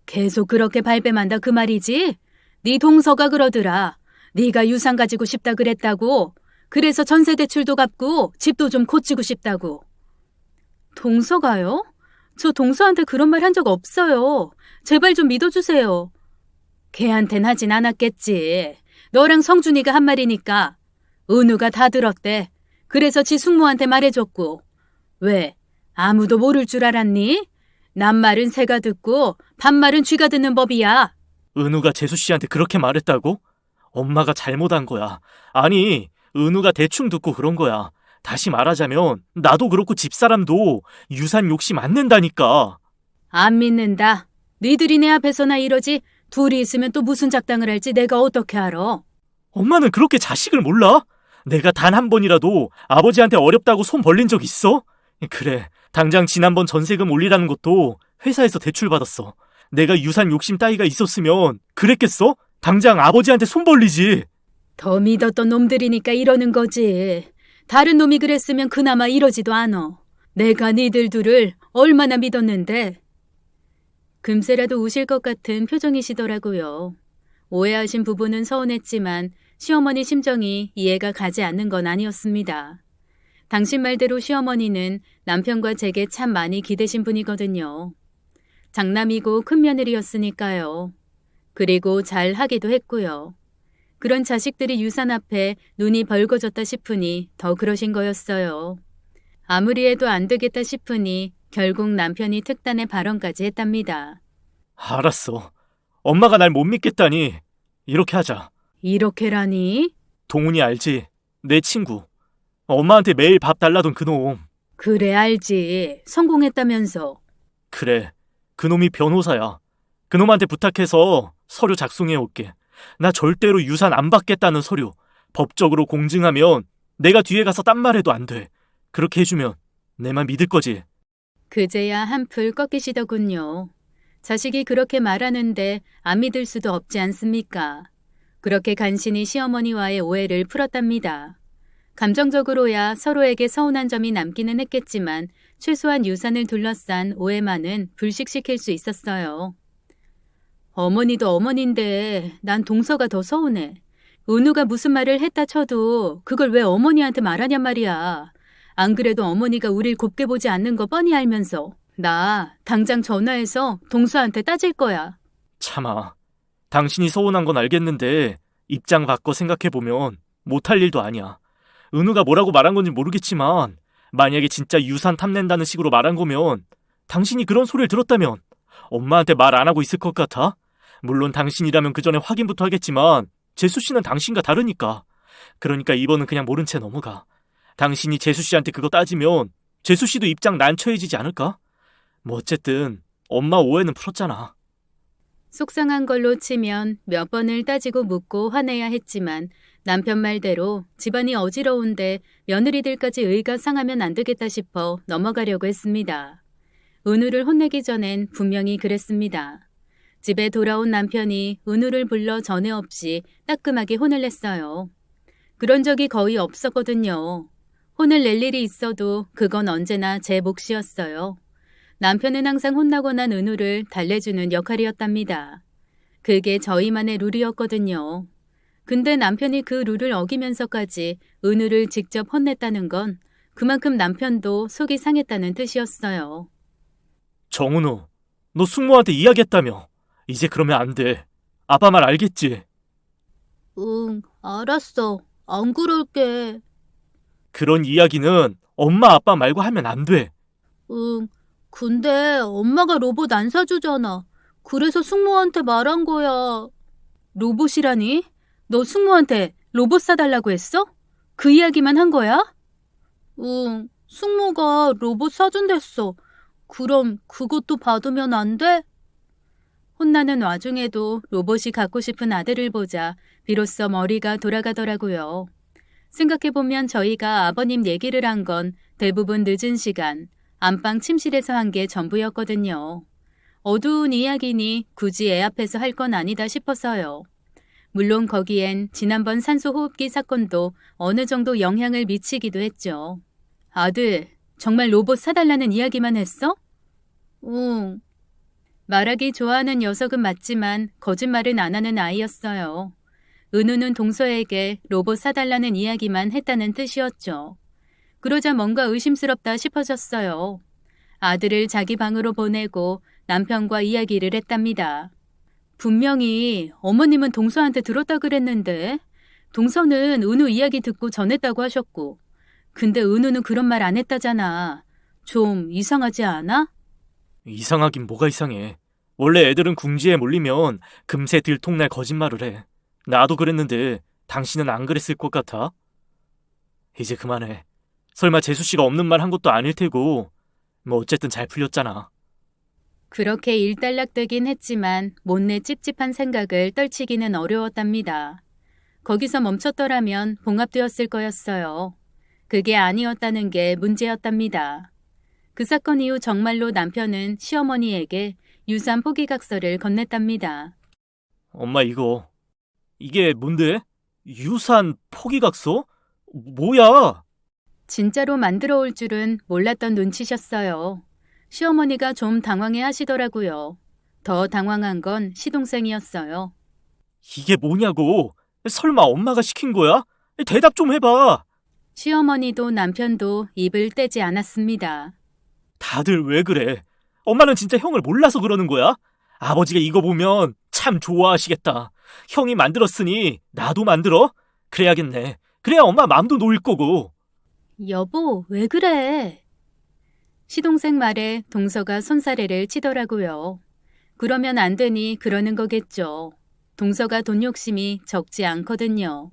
계속 그렇게 발뺌한다 그 말이지? 네 동서가 그러더라. 네가 유산 가지고 싶다 그랬다고. 그래서 전세 대출도 갚고 집도 좀 고치고 싶다고. 동서가요? 저 동서한테 그런 말 한 적 없어요. 제발 좀 믿어주세요. 걔한텐 하진 않았겠지. 너랑 성준이가 한 말이니까. 은우가 다 들었대. 그래서 지 숙모한테 말해줬고. 왜? 아무도 모를 줄 알았니? 남말은 새가 듣고 반말은 쥐가 듣는 법이야. 은우가 재수 씨한테 그렇게 말했다고? 엄마가 잘못한 거야. 아니, 은우가 대충 듣고 그런 거야. 다시 말하자면 나도 그렇고 집사람도 유산 욕심 안 낸다니까. 안 믿는다. 니들이 내 앞에서나 이러지. 둘이 있으면 또 무슨 작당을 할지 내가 어떻게 알아? 엄마는 그렇게 자식을 몰라? 내가 단 한 번이라도 아버지한테 어렵다고 손 벌린 적 있어? 그래, 당장 지난번 전세금 올리라는 것도 회사에서 대출받았어. 내가 유산 욕심 따위가 있었으면 그랬겠어? 당장 아버지한테 손 벌리지. 더 믿었던 놈들이니까 이러는 거지. 다른 놈이 그랬으면 그나마 이러지도 않어. 내가 니들 둘을 얼마나 믿었는데. 금세라도 우실 것 같은 표정이시더라고요. 오해하신 부부는 서운했지만 시어머니 심정이 이해가 가지 않는 건 아니었습니다. 당신 말대로 시어머니는 남편과 제게 참 많이 기대신 분이거든요. 장남이고 큰 며느리였으니까요. 그리고 잘 하기도 했고요. 그런 자식들이 유산 앞에 눈이 벌거졌다 싶으니 더 그러신 거였어요. 아무리 해도 안 되겠다 싶으니 결국 남편이 특단의 발언까지 했답니다. 알았어. 엄마가 날 못 믿겠다니 이렇게 하자. 이렇게라니? 동훈이 알지? 내 친구. 엄마한테 매일 밥 달라던 그놈. 그래 알지. 성공했다면서. 그래, 그놈이 변호사야. 그놈한테 부탁해서 서류 작성해 올게. 나 절대로 유산 안 받겠다는 서류. 법적으로 공증하면 내가 뒤에 가서 딴 말해도 안 돼. 그렇게 해주면 내 말 믿을 거지. 그제야 한풀 꺾이시더군요. 자식이 그렇게 말하는데 안 믿을 수도 없지 않습니까? 그렇게 간신히 시어머니와의 오해를 풀었답니다. 감정적으로야 서로에게 서운한 점이 남기는 했겠지만 최소한 유산을 둘러싼 오해만은 불식시킬 수 있었어요. 어머니도 어머니인데 난 동서가 더 서운해. 은우가 무슨 말을 했다 쳐도 그걸 왜 어머니한테 말하냔 말이야. 안 그래도 어머니가 우릴 곱게 보지 않는 거 뻔히 알면서 나 당장 전화해서 동서한테 따질 거야. 참아. 당신이 서운한 건 알겠는데 입장 바꿔 생각해보면 못할 일도 아니야. 은우가 뭐라고 말한 건지 모르겠지만 만약에 진짜 유산 탐낸다는 식으로 말한 거면 당신이 그런 소리를 들었다면 엄마한테 말 안 하고 있을 것 같아? 물론 당신이라면 그 전에 확인부터 하겠지만 재수 씨는 당신과 다르니까. 그러니까 이번은 그냥 모른 채 넘어가. 당신이 재수 씨한테 그거 따지면 재수 씨도 입장 난처해지지 않을까? 뭐 어쨌든 엄마 오해는 풀었잖아. 속상한 걸로 치면 몇 번을 따지고 묻고 화내야 했지만 남편 말대로 집안이 어지러운데 며느리들까지 의가 상하면 안 되겠다 싶어 넘어가려고 했습니다. 은우를 혼내기 전엔 분명히 그랬습니다. 집에 돌아온 남편이 은우를 불러 전에 없이 따끔하게 혼을 냈어요. 그런 적이 거의 없었거든요. 혼을 낼 일이 있어도 그건 언제나 제 몫이었어요. 남편은 항상 혼나고 난 은우를 달래주는 역할이었답니다. 그게 저희만의 룰이었거든요. 근데 남편이 그 룰을 어기면서까지 은우를 직접 혼냈다는 건 그만큼 남편도 속이 상했다는 뜻이었어요. 정은우, 너 숙모한테 이야기했다며. 이제 그러면 안 돼. 아빠 말 알겠지? 응, 알았어. 안 그럴게. 그런 이야기는 엄마 아빠 말고 하면 안 돼. 응, 근데 엄마가 로봇 안 사주잖아. 그래서 숙모한테 말한 거야. 로봇이라니? 너 숙모한테 로봇 사달라고 했어? 그 이야기만 한 거야? 응, 숙모가 로봇 사준댔어. 그럼 그것도 받으면 안 돼? 혼나는 와중에도 로봇이 갖고 싶은 아들을 보자 비로소 머리가 돌아가더라고요. 생각해보면 저희가 아버님 얘기를 한 건 대부분 늦은 시간, 안방 침실에서 한 게 전부였거든요. 어두운 이야기니 굳이 애 앞에서 할 건 아니다 싶어서요. 물론 거기엔 지난번 산소호흡기 사건도 어느 정도 영향을 미치기도 했죠. 아들, 정말 로봇 사달라는 이야기만 했어? 응. 말하기 좋아하는 녀석은 맞지만 거짓말은 안 하는 아이였어요. 은우는 동서에게 로봇 사달라는 이야기만 했다는 뜻이었죠. 그러자 뭔가 의심스럽다 싶어졌어요. 아들을 자기 방으로 보내고 남편과 이야기를 했답니다. 분명히 어머님은 동서한테 들었다 그랬는데 동서는 은우 이야기 듣고 전했다고 하셨고 근데 은우는 그런 말 안 했다잖아. 좀 이상하지 않아? 이상하긴 뭐가 이상해. 원래 애들은 궁지에 몰리면 금세 들통날 거짓말을 해. 나도 그랬는데 당신은 안 그랬을 것 같아? 이제 그만해. 설마 재수씨가 없는 말 한 것도 아닐 테고 뭐 어쨌든 잘 풀렸잖아. 그렇게 일단락되긴 했지만 못내 찝찝한 생각을 떨치기는 어려웠답니다. 거기서 멈췄더라면 봉합되었을 거였어요. 그게 아니었다는 게 문제였답니다. 그 사건 이후 정말로 남편은 시어머니에게 유산 포기각서를 건넸답니다. 엄마 이게 뭔데? 유산 포기각서? 뭐야? 진짜로 만들어 올 줄은 몰랐던 눈치셨어요. 시어머니가 좀 당황해 하시더라고요. 더 당황한 건 시동생이었어요. 이게 뭐냐고? 설마 엄마가 시킨 거야? 대답 좀 해봐. 시어머니도 남편도 입을 떼지 않았습니다. 다들 왜 그래? 엄마는 진짜 형을 몰라서 그러는 거야? 아버지가 이거 보면 참 좋아하시겠다. 형이 만들었으니 나도 만들어? 그래야겠네. 그래야 엄마 마음도 놓일 거고. 여보, 왜 그래? 시동생 말에 동서가 손사래를 치더라고요. 그러면 안 되니 그러는 거겠죠. 동서가 돈 욕심이 적지 않거든요.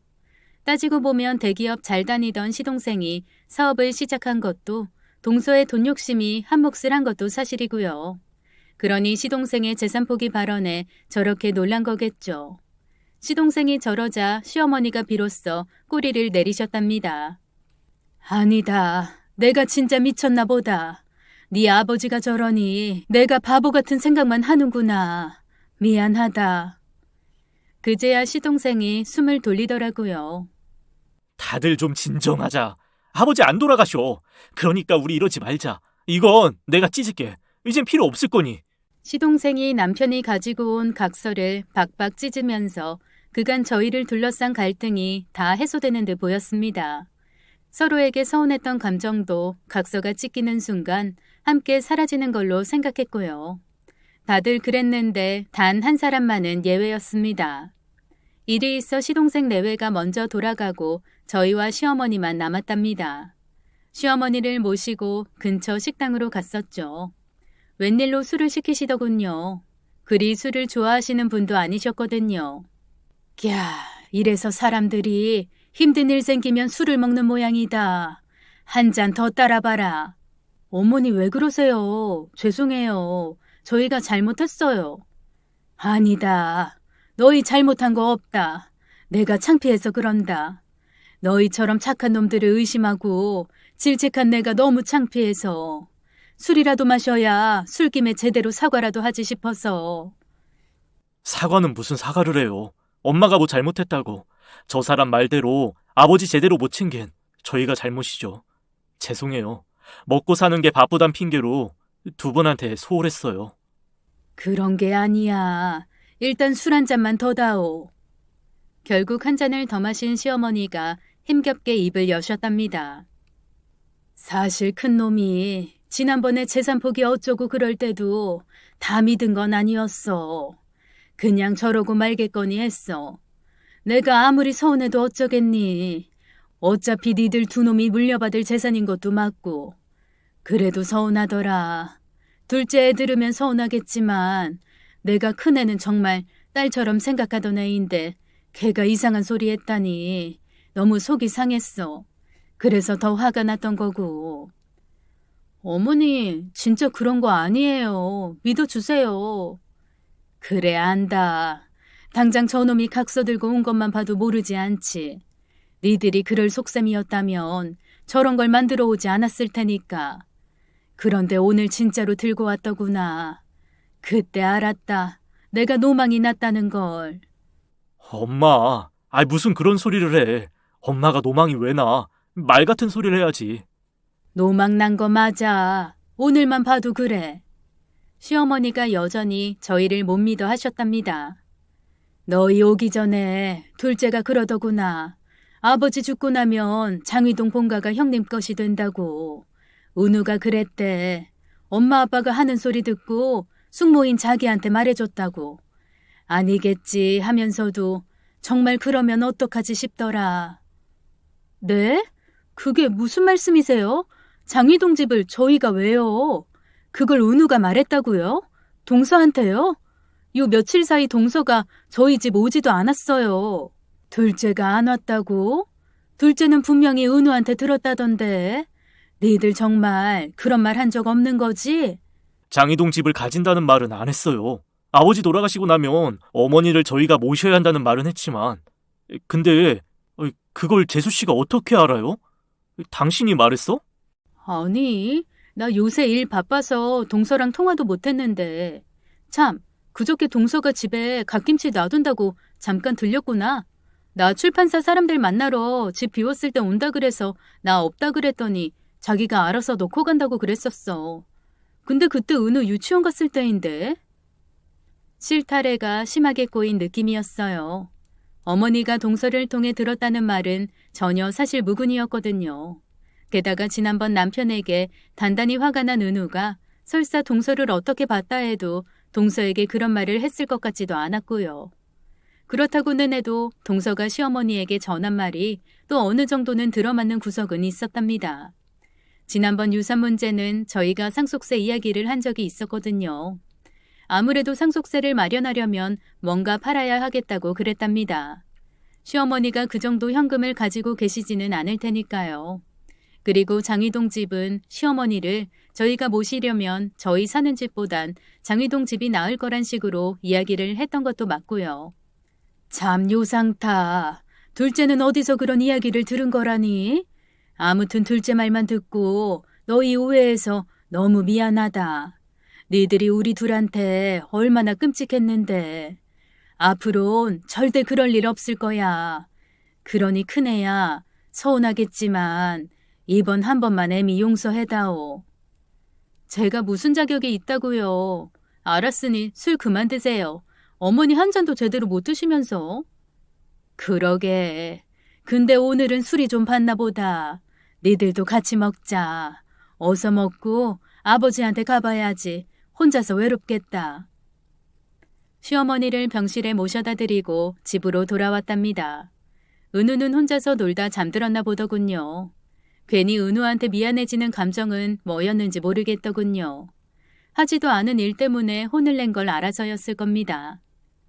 따지고 보면 대기업 잘 다니던 시동생이 사업을 시작한 것도 동서의 돈 욕심이 한 몫을 한 것도 사실이고요. 그러니 시동생의 재산 포기 발언에 저렇게 놀란 거겠죠. 시동생이 저러자 시어머니가 비로소 꼬리를 내리셨답니다. 아니다. 내가 진짜 미쳤나 보다. 네 아버지가 저러니 내가 바보 같은 생각만 하는구나. 미안하다. 그제야 시동생이 숨을 돌리더라고요. 다들 좀 진정하자. 아버지 안 돌아가셔. 그러니까 우리 이러지 말자. 이건 내가 찢을게. 이젠 필요 없을 거니. 시동생이 남편이 가지고 온 각서를 박박 찢으면서 그간 저희를 둘러싼 갈등이 다 해소되는 듯 보였습니다. 서로에게 서운했던 감정도 각서가 찢기는 순간 함께 사라지는 걸로 생각했고요. 다들 그랬는데 단 한 사람만은 예외였습니다. 일이 있어 시동생 내외가 먼저 돌아가고 저희와 시어머니만 남았답니다. 시어머니를 모시고 근처 식당으로 갔었죠. 웬일로 술을 시키시더군요. 그리 술을 좋아하시는 분도 아니셨거든요. 야, 이래서 사람들이 힘든 일 생기면 술을 먹는 모양이다. 한 잔 더 따라봐라. 어머니 왜 그러세요? 죄송해요. 저희가 잘못했어요. 아니다. 너희 잘못한 거 없다. 내가 창피해서 그런다. 너희처럼 착한 놈들을 의심하고 질책한 내가 너무 창피해서. 술이라도 마셔야 술김에 제대로 사과라도 하지 싶어서. 사과는 무슨 사과를 해요. 엄마가 뭐 잘못했다고. 저 사람 말대로 아버지 제대로 못 챙긴 저희가 잘못이죠. 죄송해요. 먹고 사는 게 바쁘단 핑계로 두 분한테 소홀했어요. 그런 게 아니야. 일단 술 한 잔만 더 다오. 결국 한 잔을 더 마신 시어머니가 힘겹게 입을 여셨답니다. 사실 큰 놈이 지난번에 재산 포기 어쩌고 그럴 때도 다 믿은 건 아니었어. 그냥 저러고 말겠거니 했어. 내가 아무리 서운해도 어쩌겠니. 어차피 니들 두 놈이 물려받을 재산인 것도 맞고. 그래도 서운하더라. 둘째 애 들으면 서운하겠지만 내가 큰애는 정말 딸처럼 생각하던 애인데 걔가 이상한 소리 했다니 너무 속이 상했어. 그래서 더 화가 났던 거고. 어머니, 진짜 그런 거 아니에요. 믿어주세요. 그래, 안다. 당장 저놈이 각서 들고 온 것만 봐도 모르지 않지. 니들이 그럴 속셈이었다면 저런 걸 만들어 오지 않았을 테니까. 그런데 오늘 진짜로 들고 왔더구나. 그때 알았다. 내가 노망이 났다는 걸. 엄마, 무슨 그런 소리를 해. 엄마가 노망이 왜 나? 말 같은 소리를 해야지. 노망 난 거 맞아. 오늘만 봐도 그래. 시어머니가 여전히 저희를 못 믿어 하셨답니다. 너희 오기 전에 둘째가 그러더구나. 아버지 죽고 나면 장위동 본가가 형님 것이 된다고. 은우가 그랬대. 엄마 아빠가 하는 소리 듣고 숙모인 자기한테 말해줬다고. 아니겠지 하면서도 정말 그러면 어떡하지 싶더라. 네? 그게 무슨 말씀이세요? 장위동 집을 저희가 왜요? 그걸 은우가 말했다고요? 동서한테요? 요 며칠 사이 동서가 저희 집 오지도 않았어요. 둘째가 안 왔다고? 둘째는 분명히 은우한테 들었다던데. 니들 정말 그런 말 한 적 없는 거지? 장이동 집을 가진다는 말은 안 했어요. 아버지 돌아가시고 나면 어머니를 저희가 모셔야 한다는 말은 했지만. 근데 그걸 재수 씨가 어떻게 알아요? 당신이 말했어? 아니, 나 요새 일 바빠서 동서랑 통화도 못했는데. 참, 그저께 동서가 집에 갓김치 놔둔다고 잠깐 들렸구나. 나 출판사 사람들 만나러 집 비웠을 때 온다 그래서 나 없다 그랬더니 자기가 알아서 놓고 간다고 그랬었어. 근데 그때 은우 유치원 갔을 때인데. 실타래가 심하게 꼬인 느낌이었어요. 어머니가 동서를 통해 들었다는 말은 전혀 사실 무근이었거든요. 게다가 지난번 남편에게 단단히 화가 난 은우가 설사 동서를 어떻게 봤다 해도 동서에게 그런 말을 했을 것 같지도 않았고요. 그렇다고는 해도 동서가 시어머니에게 전한 말이 또 어느 정도는 들어맞는 구석은 있었답니다. 지난번 유산 문제는 저희가 상속세 이야기를 한 적이 있었거든요. 아무래도 상속세를 마련하려면 뭔가 팔아야 하겠다고 그랬답니다. 시어머니가 그 정도 현금을 가지고 계시지는 않을 테니까요. 그리고 장위동 집은 시어머니를 저희가 모시려면 저희 사는 집보단 장위동 집이 나을 거란 식으로 이야기를 했던 것도 맞고요. 참 요상타. 둘째는 어디서 그런 이야기를 들은 거라니? 아무튼 둘째 말만 듣고 너희 오해해서 너무 미안하다. 니들이 우리 둘한테 얼마나 끔찍했는데. 앞으론 절대 그럴 일 없을 거야. 그러니 큰애야, 서운하겠지만 이번 한 번만 애미 용서해다오. 제가 무슨 자격이 있다고요. 알았으니 술 그만 드세요. 어머니 한 잔도 제대로 못 드시면서. 그러게. 근데 오늘은 술이 좀 봤나 보다. 니들도 같이 먹자. 어서 먹고 아버지한테 가봐야지. 혼자서 외롭겠다. 시어머니를 병실에 모셔다 드리고 집으로 돌아왔답니다. 은우는 혼자서 놀다 잠들었나 보더군요. 괜히 은우한테 미안해지는 감정은 뭐였는지 모르겠더군요. 하지도 않은 일 때문에 혼을 낸 걸 알아서였을 겁니다.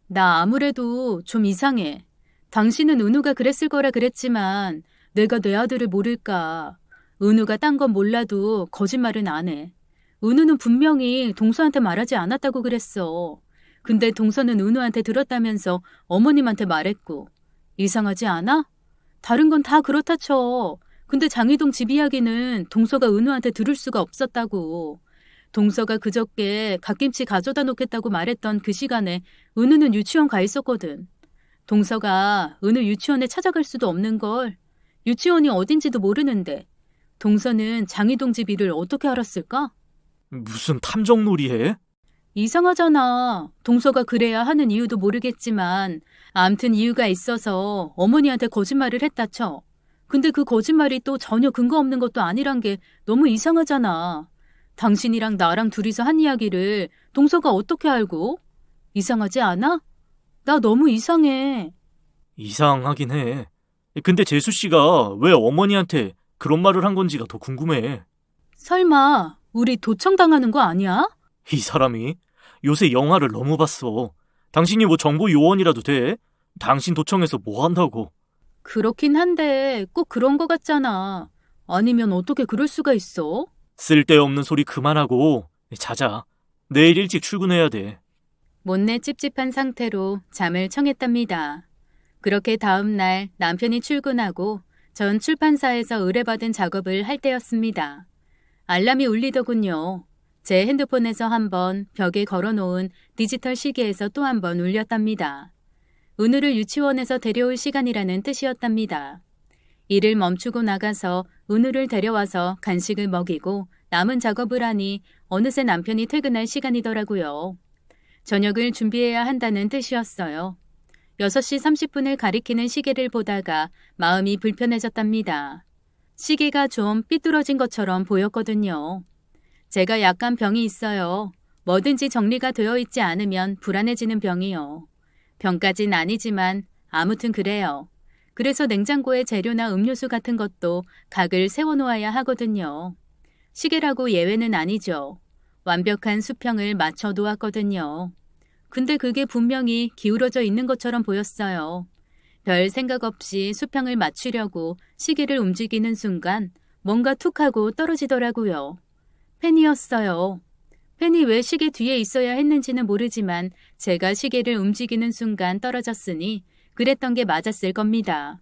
나 아무래도 좀 이상해. 당신은 은우가 그랬을 거라 그랬지만 내가 내 아들을 모를까. 은우가 딴 건 몰라도 거짓말은 안 해. 은우는 분명히 동서한테 말하지 않았다고 그랬어. 근데 동서는 은우한테 들었다면서 어머님한테 말했고. 이상하지 않아? 다른 건 다 그렇다 쳐. 근데 장희동 집 이야기는 동서가 은우한테 들을 수가 없었다고. 동서가 그저께 갓김치 가져다 놓겠다고 말했던 그 시간에 은우는 유치원 가 있었거든. 동서가 은우 유치원에 찾아갈 수도 없는 걸. 유치원이 어딘지도 모르는데. 동서는 장희동 집 일을 어떻게 알았을까? 무슨 탐정놀이해? 이상하잖아. 동서가 그래야 하는 이유도 모르겠지만 암튼 이유가 있어서 어머니한테 거짓말을 했다 쳐. 근데 그 거짓말이 또 전혀 근거 없는 것도 아니란 게 너무 이상하잖아. 당신이랑 나랑 둘이서 한 이야기를 동서가 어떻게 알고? 이상하지 않아? 나 너무 이상해. 이상하긴 해. 근데 재수 씨가 왜 어머니한테 그런 말을 한 건지가 더 궁금해. 설마 우리 도청당하는 거 아니야? 이 사람이 요새 영화를 너무 봤어. 당신이 뭐 정보 요원이라도 돼? 당신 도청에서 뭐 한다고? 그렇긴 한데 꼭 그런 거 같잖아. 아니면 어떻게 그럴 수가 있어? 쓸데없는 소리 그만하고 자자. 내일 일찍 출근해야 돼. 못내 찝찝한 상태로 잠을 청했답니다. 그렇게 다음 날 남편이 출근하고 전 출판사에서 의뢰받은 작업을 할 때였습니다. 알람이 울리더군요. 제 핸드폰에서 한 번, 벽에 걸어놓은 디지털 시계에서 또 한 번 울렸답니다. 은우를 유치원에서 데려올 시간이라는 뜻이었답니다. 일을 멈추고 나가서 은우를 데려와서 간식을 먹이고 남은 작업을 하니 어느새 남편이 퇴근할 시간이더라고요. 저녁을 준비해야 한다는 뜻이었어요. 6시 30분을 가리키는 시계를 보다가 마음이 불편해졌답니다. 시계가 좀 삐뚤어진 것처럼 보였거든요. 제가 약간 병이 있어요. 뭐든지 정리가 되어 있지 않으면 불안해지는 병이요. 병까진 아니지만 아무튼 그래요. 그래서 냉장고에 재료나 음료수 같은 것도 각을 세워놓아야 하거든요. 시계라고 예외는 아니죠. 완벽한 수평을 맞춰 놓았거든요. 근데 그게 분명히 기울어져 있는 것처럼 보였어요. 별 생각 없이 수평을 맞추려고 시계를 움직이는 순간 뭔가 툭 하고 떨어지더라고요. 펜이었어요. 펜이 왜 시계 뒤에 있어야 했는지는 모르지만 제가 시계를 움직이는 순간 떨어졌으니 그랬던 게 맞았을 겁니다.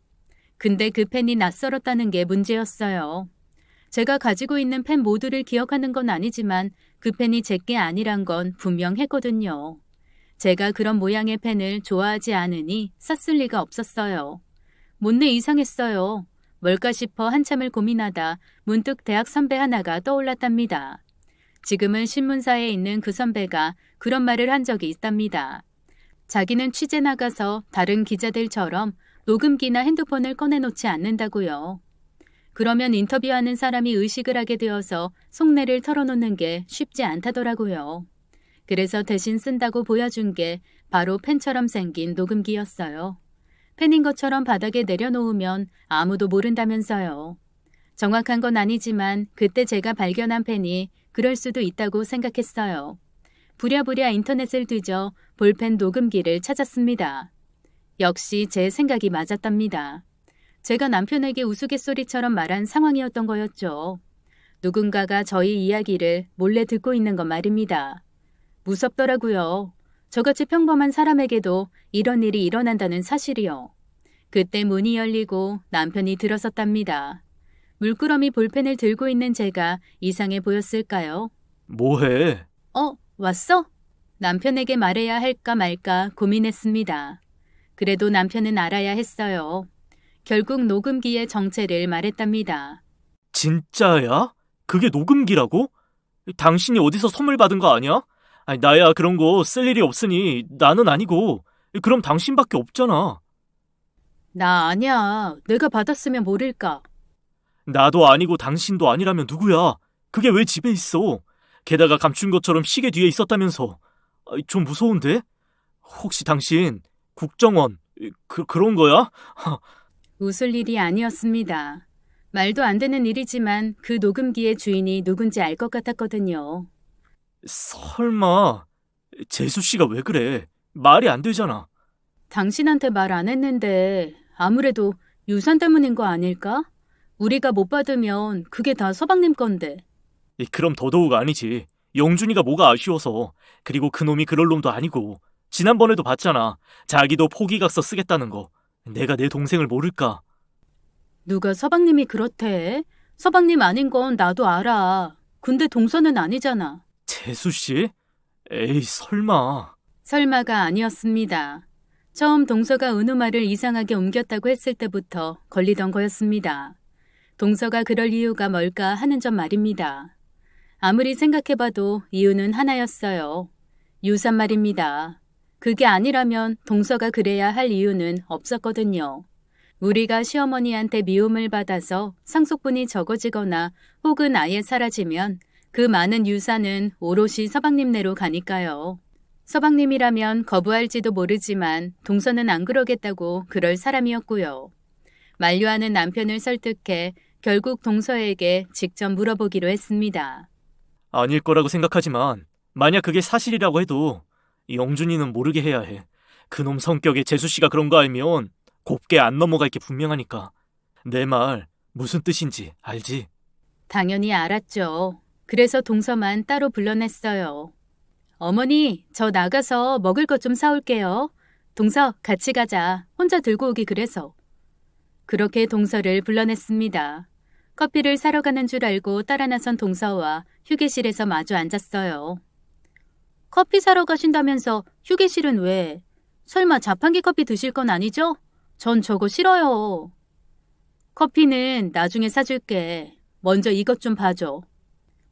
근데 그 펜이 낯설었다는 게 문제였어요. 제가 가지고 있는 펜 모두를 기억하는 건 아니지만 그 펜이 제게 아니란 건 분명했거든요. 제가 그런 모양의 펜을 좋아하지 않으니 샀을 리가 없었어요. 못내 이상했어요. 뭘까 싶어 한참을 고민하다 문득 대학 선배 하나가 떠올랐답니다. 지금은 신문사에 있는 그 선배가 그런 말을 한 적이 있답니다. 자기는 취재 나가서 다른 기자들처럼 녹음기나 핸드폰을 꺼내놓지 않는다고요. 그러면 인터뷰하는 사람이 의식을 하게 되어서 속내를 털어놓는 게 쉽지 않다더라고요. 그래서 대신 쓴다고 보여준 게 바로 펜처럼 생긴 녹음기였어요. 펜인 것처럼 바닥에 내려놓으면 아무도 모른다면서요. 정확한 건 아니지만 그때 제가 발견한 펜이 그럴 수도 있다고 생각했어요. 부랴부랴 인터넷을 뒤져 볼펜 녹음기를 찾았습니다. 역시 제 생각이 맞았답니다. 제가 남편에게 우스갯소리처럼 말한 상황이었던 거였죠. 누군가가 저희 이야기를 몰래 듣고 있는 건 말입니다. 무섭더라고요. 저같이 평범한 사람에게도 이런 일이 일어난다는 사실이요. 그때 문이 열리고 남편이 들어섰답니다. 물끄러미 볼펜을 들고 있는 제가 이상해 보였을까요? 뭐해? 왔어? 남편에게 말해야 할까 말까 고민했습니다. 그래도 남편은 알아야 했어요. 결국 녹음기의 정체를 말했답니다. 진짜야? 그게 녹음기라고? 당신이 어디서 선물 받은 거 아니야? 아니, 나야 그런 거 쓸 일이 없으니 나는 아니고. 그럼 당신밖에 없잖아. 나 아니야. 내가 받았으면 모를까. 나도 아니고 당신도 아니라면 누구야? 그게 왜 집에 있어? 게다가 감춘 것처럼 시계 뒤에 있었다면서. 좀 무서운데? 혹시 당신 국정원 그런 거야? 웃을 일이 아니었습니다. 말도 안 되는 일이지만 그 녹음기의 주인이 누군지 알 것 같았거든요. 설마 재수 씨가 왜 그래? 말이 안 되잖아. 당신한테 말 안 했는데 아무래도 유산 때문인 거 아닐까? 우리가 못 받으면 그게 다 서방님 건데. 그럼 더더욱 아니지. 영준이가 뭐가 아쉬워서. 그리고 그놈이 그럴 놈도 아니고. 지난번에도 봤잖아. 자기도 포기각서 쓰겠다는 거. 내가 내 동생을 모를까? 누가 서방님이 그렇대? 서방님 아닌 건 나도 알아. 근데 동서는 아니잖아. 재수 씨? 에이, 설마. 설마가 아니었습니다. 처음 동서가 은우 말을 이상하게 옮겼다고 했을 때부터 걸리던 거였습니다. 동서가 그럴 이유가 뭘까 하는 점 말입니다. 아무리 생각해봐도 이유는 하나였어요. 유산 말입니다. 그게 아니라면 동서가 그래야 할 이유는 없었거든요. 우리가 시어머니한테 미움을 받아서 상속분이 적어지거나 혹은 아예 사라지면 그 많은 유산은 오롯이 서방님네로 가니까요. 서방님이라면 거부할지도 모르지만 동서는 안 그러겠다고 그럴 사람이었고요. 만류하는 남편을 설득해 결국 동서에게 직접 물어보기로 했습니다. 아닐 거라고 생각하지만 만약 그게 사실이라고 해도 영준이는 모르게 해야 해. 그놈 성격에 재수 씨가 그런 거 알면 곱게 안 넘어갈 게 분명하니까. 내 말 무슨 뜻인지 알지? 당연히 알았죠. 그래서 동서만 따로 불러냈어요. 어머니, 저 나가서 먹을 것 좀 사올게요. 동서, 같이 가자. 혼자 들고 오기 그래서. 그렇게 동서를 불러냈습니다. 커피를 사러 가는 줄 알고 따라 나선 동서와 휴게실에서 마주 앉았어요. 커피 사러 가신다면서 휴게실은 왜? 설마 자판기 커피 드실 건 아니죠? 전 저거 싫어요. 커피는 나중에 사줄게. 먼저 이것 좀 봐줘.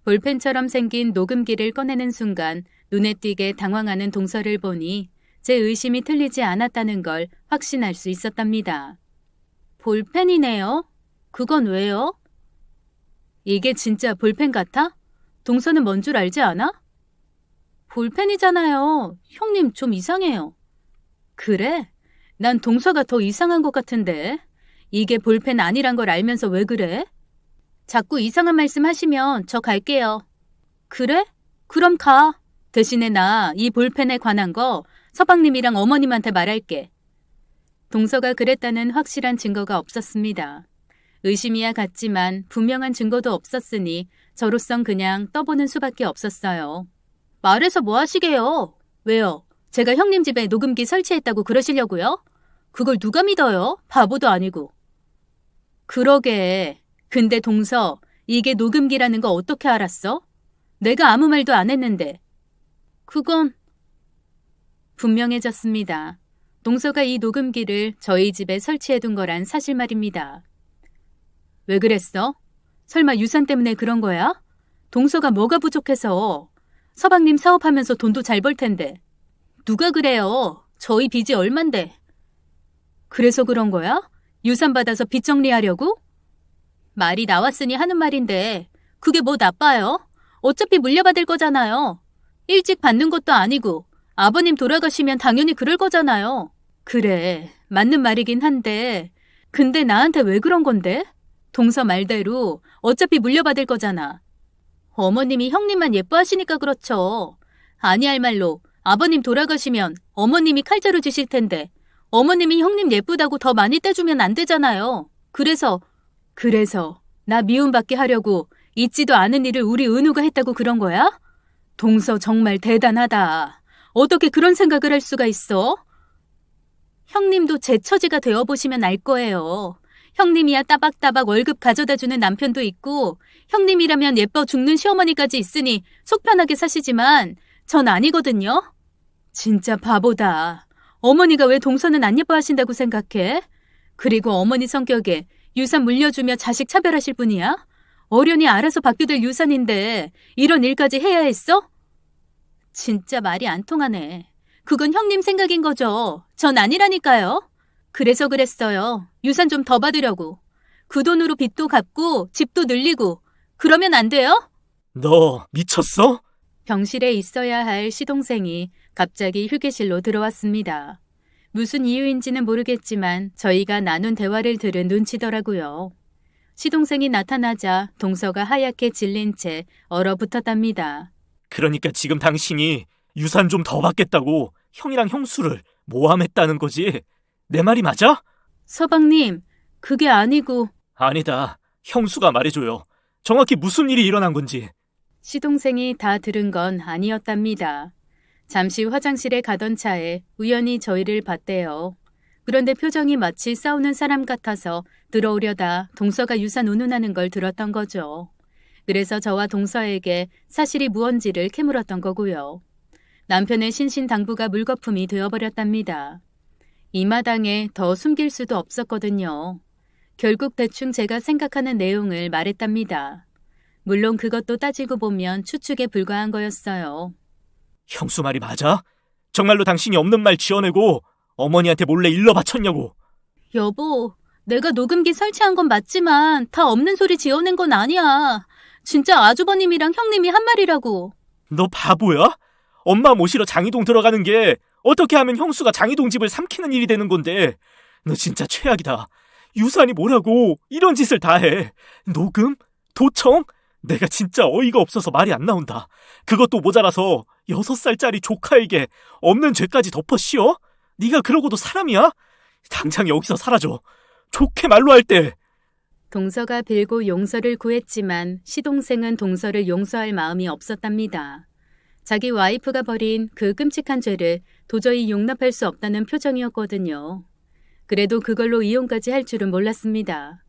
볼펜처럼 생긴 녹음기를 꺼내는 순간 눈에 띄게 당황하는 동서를 보니 제 의심이 틀리지 않았다는 걸 확신할 수 있었답니다. 볼펜이네요? 그건 왜요? 이게 진짜 볼펜 같아? 동서는 뭔 줄 알지 않아? 볼펜이잖아요. 형님 좀 이상해요. 그래? 난 동서가 더 이상한 것 같은데. 이게 볼펜 아니란 걸 알면서 왜 그래? 자꾸 이상한 말씀 하시면 저 갈게요. 그래? 그럼 가. 대신에 나 이 볼펜에 관한 거 서방님이랑 어머님한테 말할게. 동서가 그랬다는 확실한 증거가 없었습니다. 의심이야 같지만 분명한 증거도 없었으니 저로선 그냥 떠보는 수밖에 없었어요. 말해서 뭐 하시게요? 왜요? 제가 형님 집에 녹음기 설치했다고 그러시려고요? 그걸 누가 믿어요? 바보도 아니고. 그러게. 근데 동서, 이게 녹음기라는 거 어떻게 알았어? 내가 아무 말도 안 했는데. 그건 분명해졌습니다. 동서가 이 녹음기를 저희 집에 설치해둔 거란 사실 말입니다. 왜 그랬어? 설마 유산 때문에 그런 거야? 동서가 뭐가 부족해서? 서방님 사업하면서 돈도 잘 벌 텐데. 누가 그래요? 저희 빚이 얼만데. 그래서 그런 거야? 유산 받아서 빚 정리하려고? 말이 나왔으니 하는 말인데 그게 뭐 나빠요? 어차피 물려받을 거잖아요. 일찍 받는 것도 아니고 아버님 돌아가시면 당연히 그럴 거잖아요. 그래, 맞는 말이긴 한데 근데 나한테 왜 그런 건데? 동서 말대로 어차피 물려받을 거잖아. 어머님이 형님만 예뻐하시니까 그렇죠. 아니할 말로 아버님 돌아가시면 어머님이 칼자루 지실 텐데 어머님이 형님 예쁘다고 더 많이 떼주면 안 되잖아요. 그래서 나 미움받게 하려고 있지도 않은 일을 우리 은우가 했다고 그런 거야? 동서 정말 대단하다. 어떻게 그런 생각을 할 수가 있어? 형님도 제 처지가 되어보시면 알 거예요. 형님이야 따박따박 월급 가져다주는 남편도 있고 형님이라면 예뻐 죽는 시어머니까지 있으니 속 편하게 사시지만 전 아니거든요. 진짜 바보다. 어머니가 왜 동서는 안 예뻐하신다고 생각해? 그리고 어머니 성격에 유산 물려주며 자식 차별하실 분이야? 어련히 알아서 받게 될 유산인데 이런 일까지 해야 했어? 진짜 말이 안 통하네. 그건 형님 생각인 거죠. 전 아니라니까요. 그래서 그랬어요. 유산 좀 더 받으려고. 그 돈으로 빚도 갚고 집도 늘리고. 그러면 안 돼요? 너 미쳤어? 병실에 있어야 할 시동생이 갑자기 휴게실로 들어왔습니다. 무슨 이유인지는 모르겠지만 저희가 나눈 대화를 들은 눈치더라고요. 시동생이 나타나자 동서가 하얗게 질린 채 얼어붙었답니다. 그러니까 지금 당신이 유산 좀 더 받겠다고 형이랑 형수를 모함했다는 거지. 내 말이 맞아? 서방님, 그게 아니고... 아니다. 형수가 말해줘요. 정확히 무슨 일이 일어난 건지. 시동생이 다 들은 건 아니었답니다. 잠시 화장실에 가던 차에 우연히 저희를 봤대요. 그런데 표정이 마치 싸우는 사람 같아서 들어오려다 동서가 유산 운운하는 걸 들었던 거죠. 그래서 저와 동서에게 사실이 무언지를 캐물었던 거고요. 남편의 신신당부가 물거품이 되어버렸답니다. 이 마당에 더 숨길 수도 없었거든요. 결국 대충 제가 생각하는 내용을 말했답니다. 물론 그것도 따지고 보면 추측에 불과한 거였어요. 형수 말이 맞아? 정말로 당신이 없는 말 지어내고 어머니한테 몰래 일러 바쳤냐고. 여보, 내가 녹음기 설치한 건 맞지만 다 없는 소리 지어낸 건 아니야. 진짜 아주버님이랑 형님이 한 말이라고. 너 바보야? 엄마 모시러 장이동 들어가는 게 어떻게 하면 형수가 장이동 집을 삼키는 일이 되는 건데. 너 진짜 최악이다. 유산이 뭐라고 이런 짓을 다 해. 녹음? 도청? 내가 진짜 어이가 없어서 말이 안 나온다. 그것도 모자라서 6살짜리 조카에게 없는 죄까지 덮어 씌워? 네가 그러고도 사람이야? 당장 여기서 사라져. 좋게 말로 할 때. 동서가 빌고 용서를 구했지만 시동생은 동서를 용서할 마음이 없었답니다. 자기 와이프가 벌인 그 끔찍한 죄를 도저히 용납할 수 없다는 표정이었거든요. 그래도 그걸로 이혼까지 할 줄은 몰랐습니다.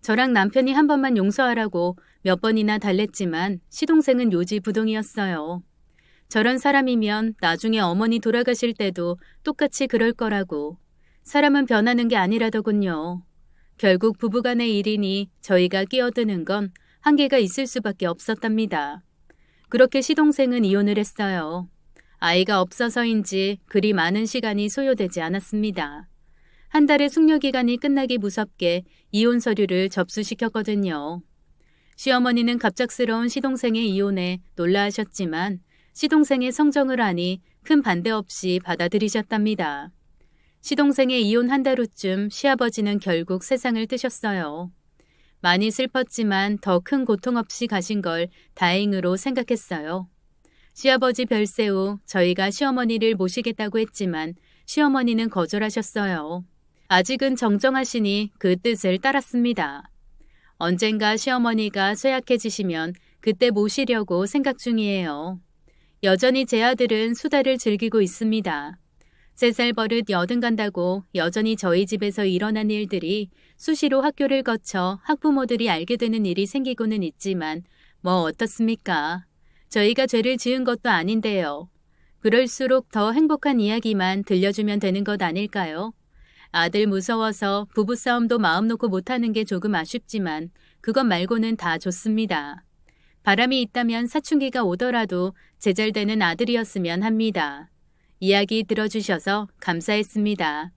저랑 남편이 한 번만 용서하라고 몇 번이나 달랬지만 시동생은 요지부동이었어요. 저런 사람이면 나중에 어머니 돌아가실 때도 똑같이 그럴 거라고. 사람은 변하는 게 아니라더군요. 결국 부부간의 일이니 저희가 끼어드는 건 한계가 있을 수밖에 없었답니다. 그렇게 시동생은 이혼을 했어요. 아이가 없어서인지 그리 많은 시간이 소요되지 않았습니다. 한 달의 숙려기간이 끝나기 무섭게 이혼 서류를 접수시켰거든요. 시어머니는 갑작스러운 시동생의 이혼에 놀라하셨지만 시동생의 성정을 아니 큰 반대 없이 받아들이셨답니다. 시동생의 이혼 한 달 후쯤 시아버지는 결국 세상을 뜨셨어요. 많이 슬펐지만 더 큰 고통 없이 가신 걸 다행으로 생각했어요. 시아버지 별세 후 저희가 시어머니를 모시겠다고 했지만 시어머니는 거절하셨어요. 아직은 정정하시니 그 뜻을 따랐습니다. 언젠가 시어머니가 쇠약해지시면 그때 모시려고 생각 중이에요. 여전히 제 아들은 수다를 즐기고 있습니다. 3살 버릇 80 간다고 여전히 저희 집에서 일어난 일들이 수시로 학교를 거쳐 학부모들이 알게 되는 일이 생기고는 있지만 뭐 어떻습니까? 저희가 죄를 지은 것도 아닌데요. 그럴수록 더 행복한 이야기만 들려주면 되는 것 아닐까요? 아들 무서워서 부부싸움도 마음 놓고 못하는 게 조금 아쉽지만 그것 말고는 다 좋습니다. 바람이 있다면 사춘기가 오더라도 제잘되는 아들이었으면 합니다. 이야기 들어주셔서 감사했습니다.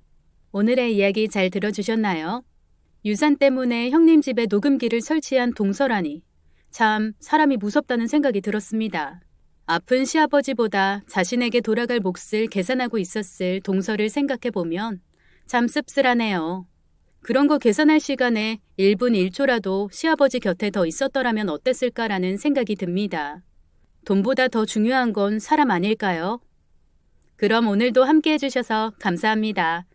오늘의 이야기 잘 들어주셨나요? 유산 때문에 형님 집에 녹음기를 설치한 동서라니. 참 사람이 무섭다는 생각이 들었습니다. 아픈 시아버지보다 자신에게 돌아갈 몫을 계산하고 있었을 동서를 생각해보면 참 씁쓸하네요. 그런 거 계산할 시간에 1분 1초라도 시아버지 곁에 더 있었더라면 어땠을까라는 생각이 듭니다. 돈보다 더 중요한 건 사람 아닐까요? 그럼 오늘도 함께 해주셔서 감사합니다.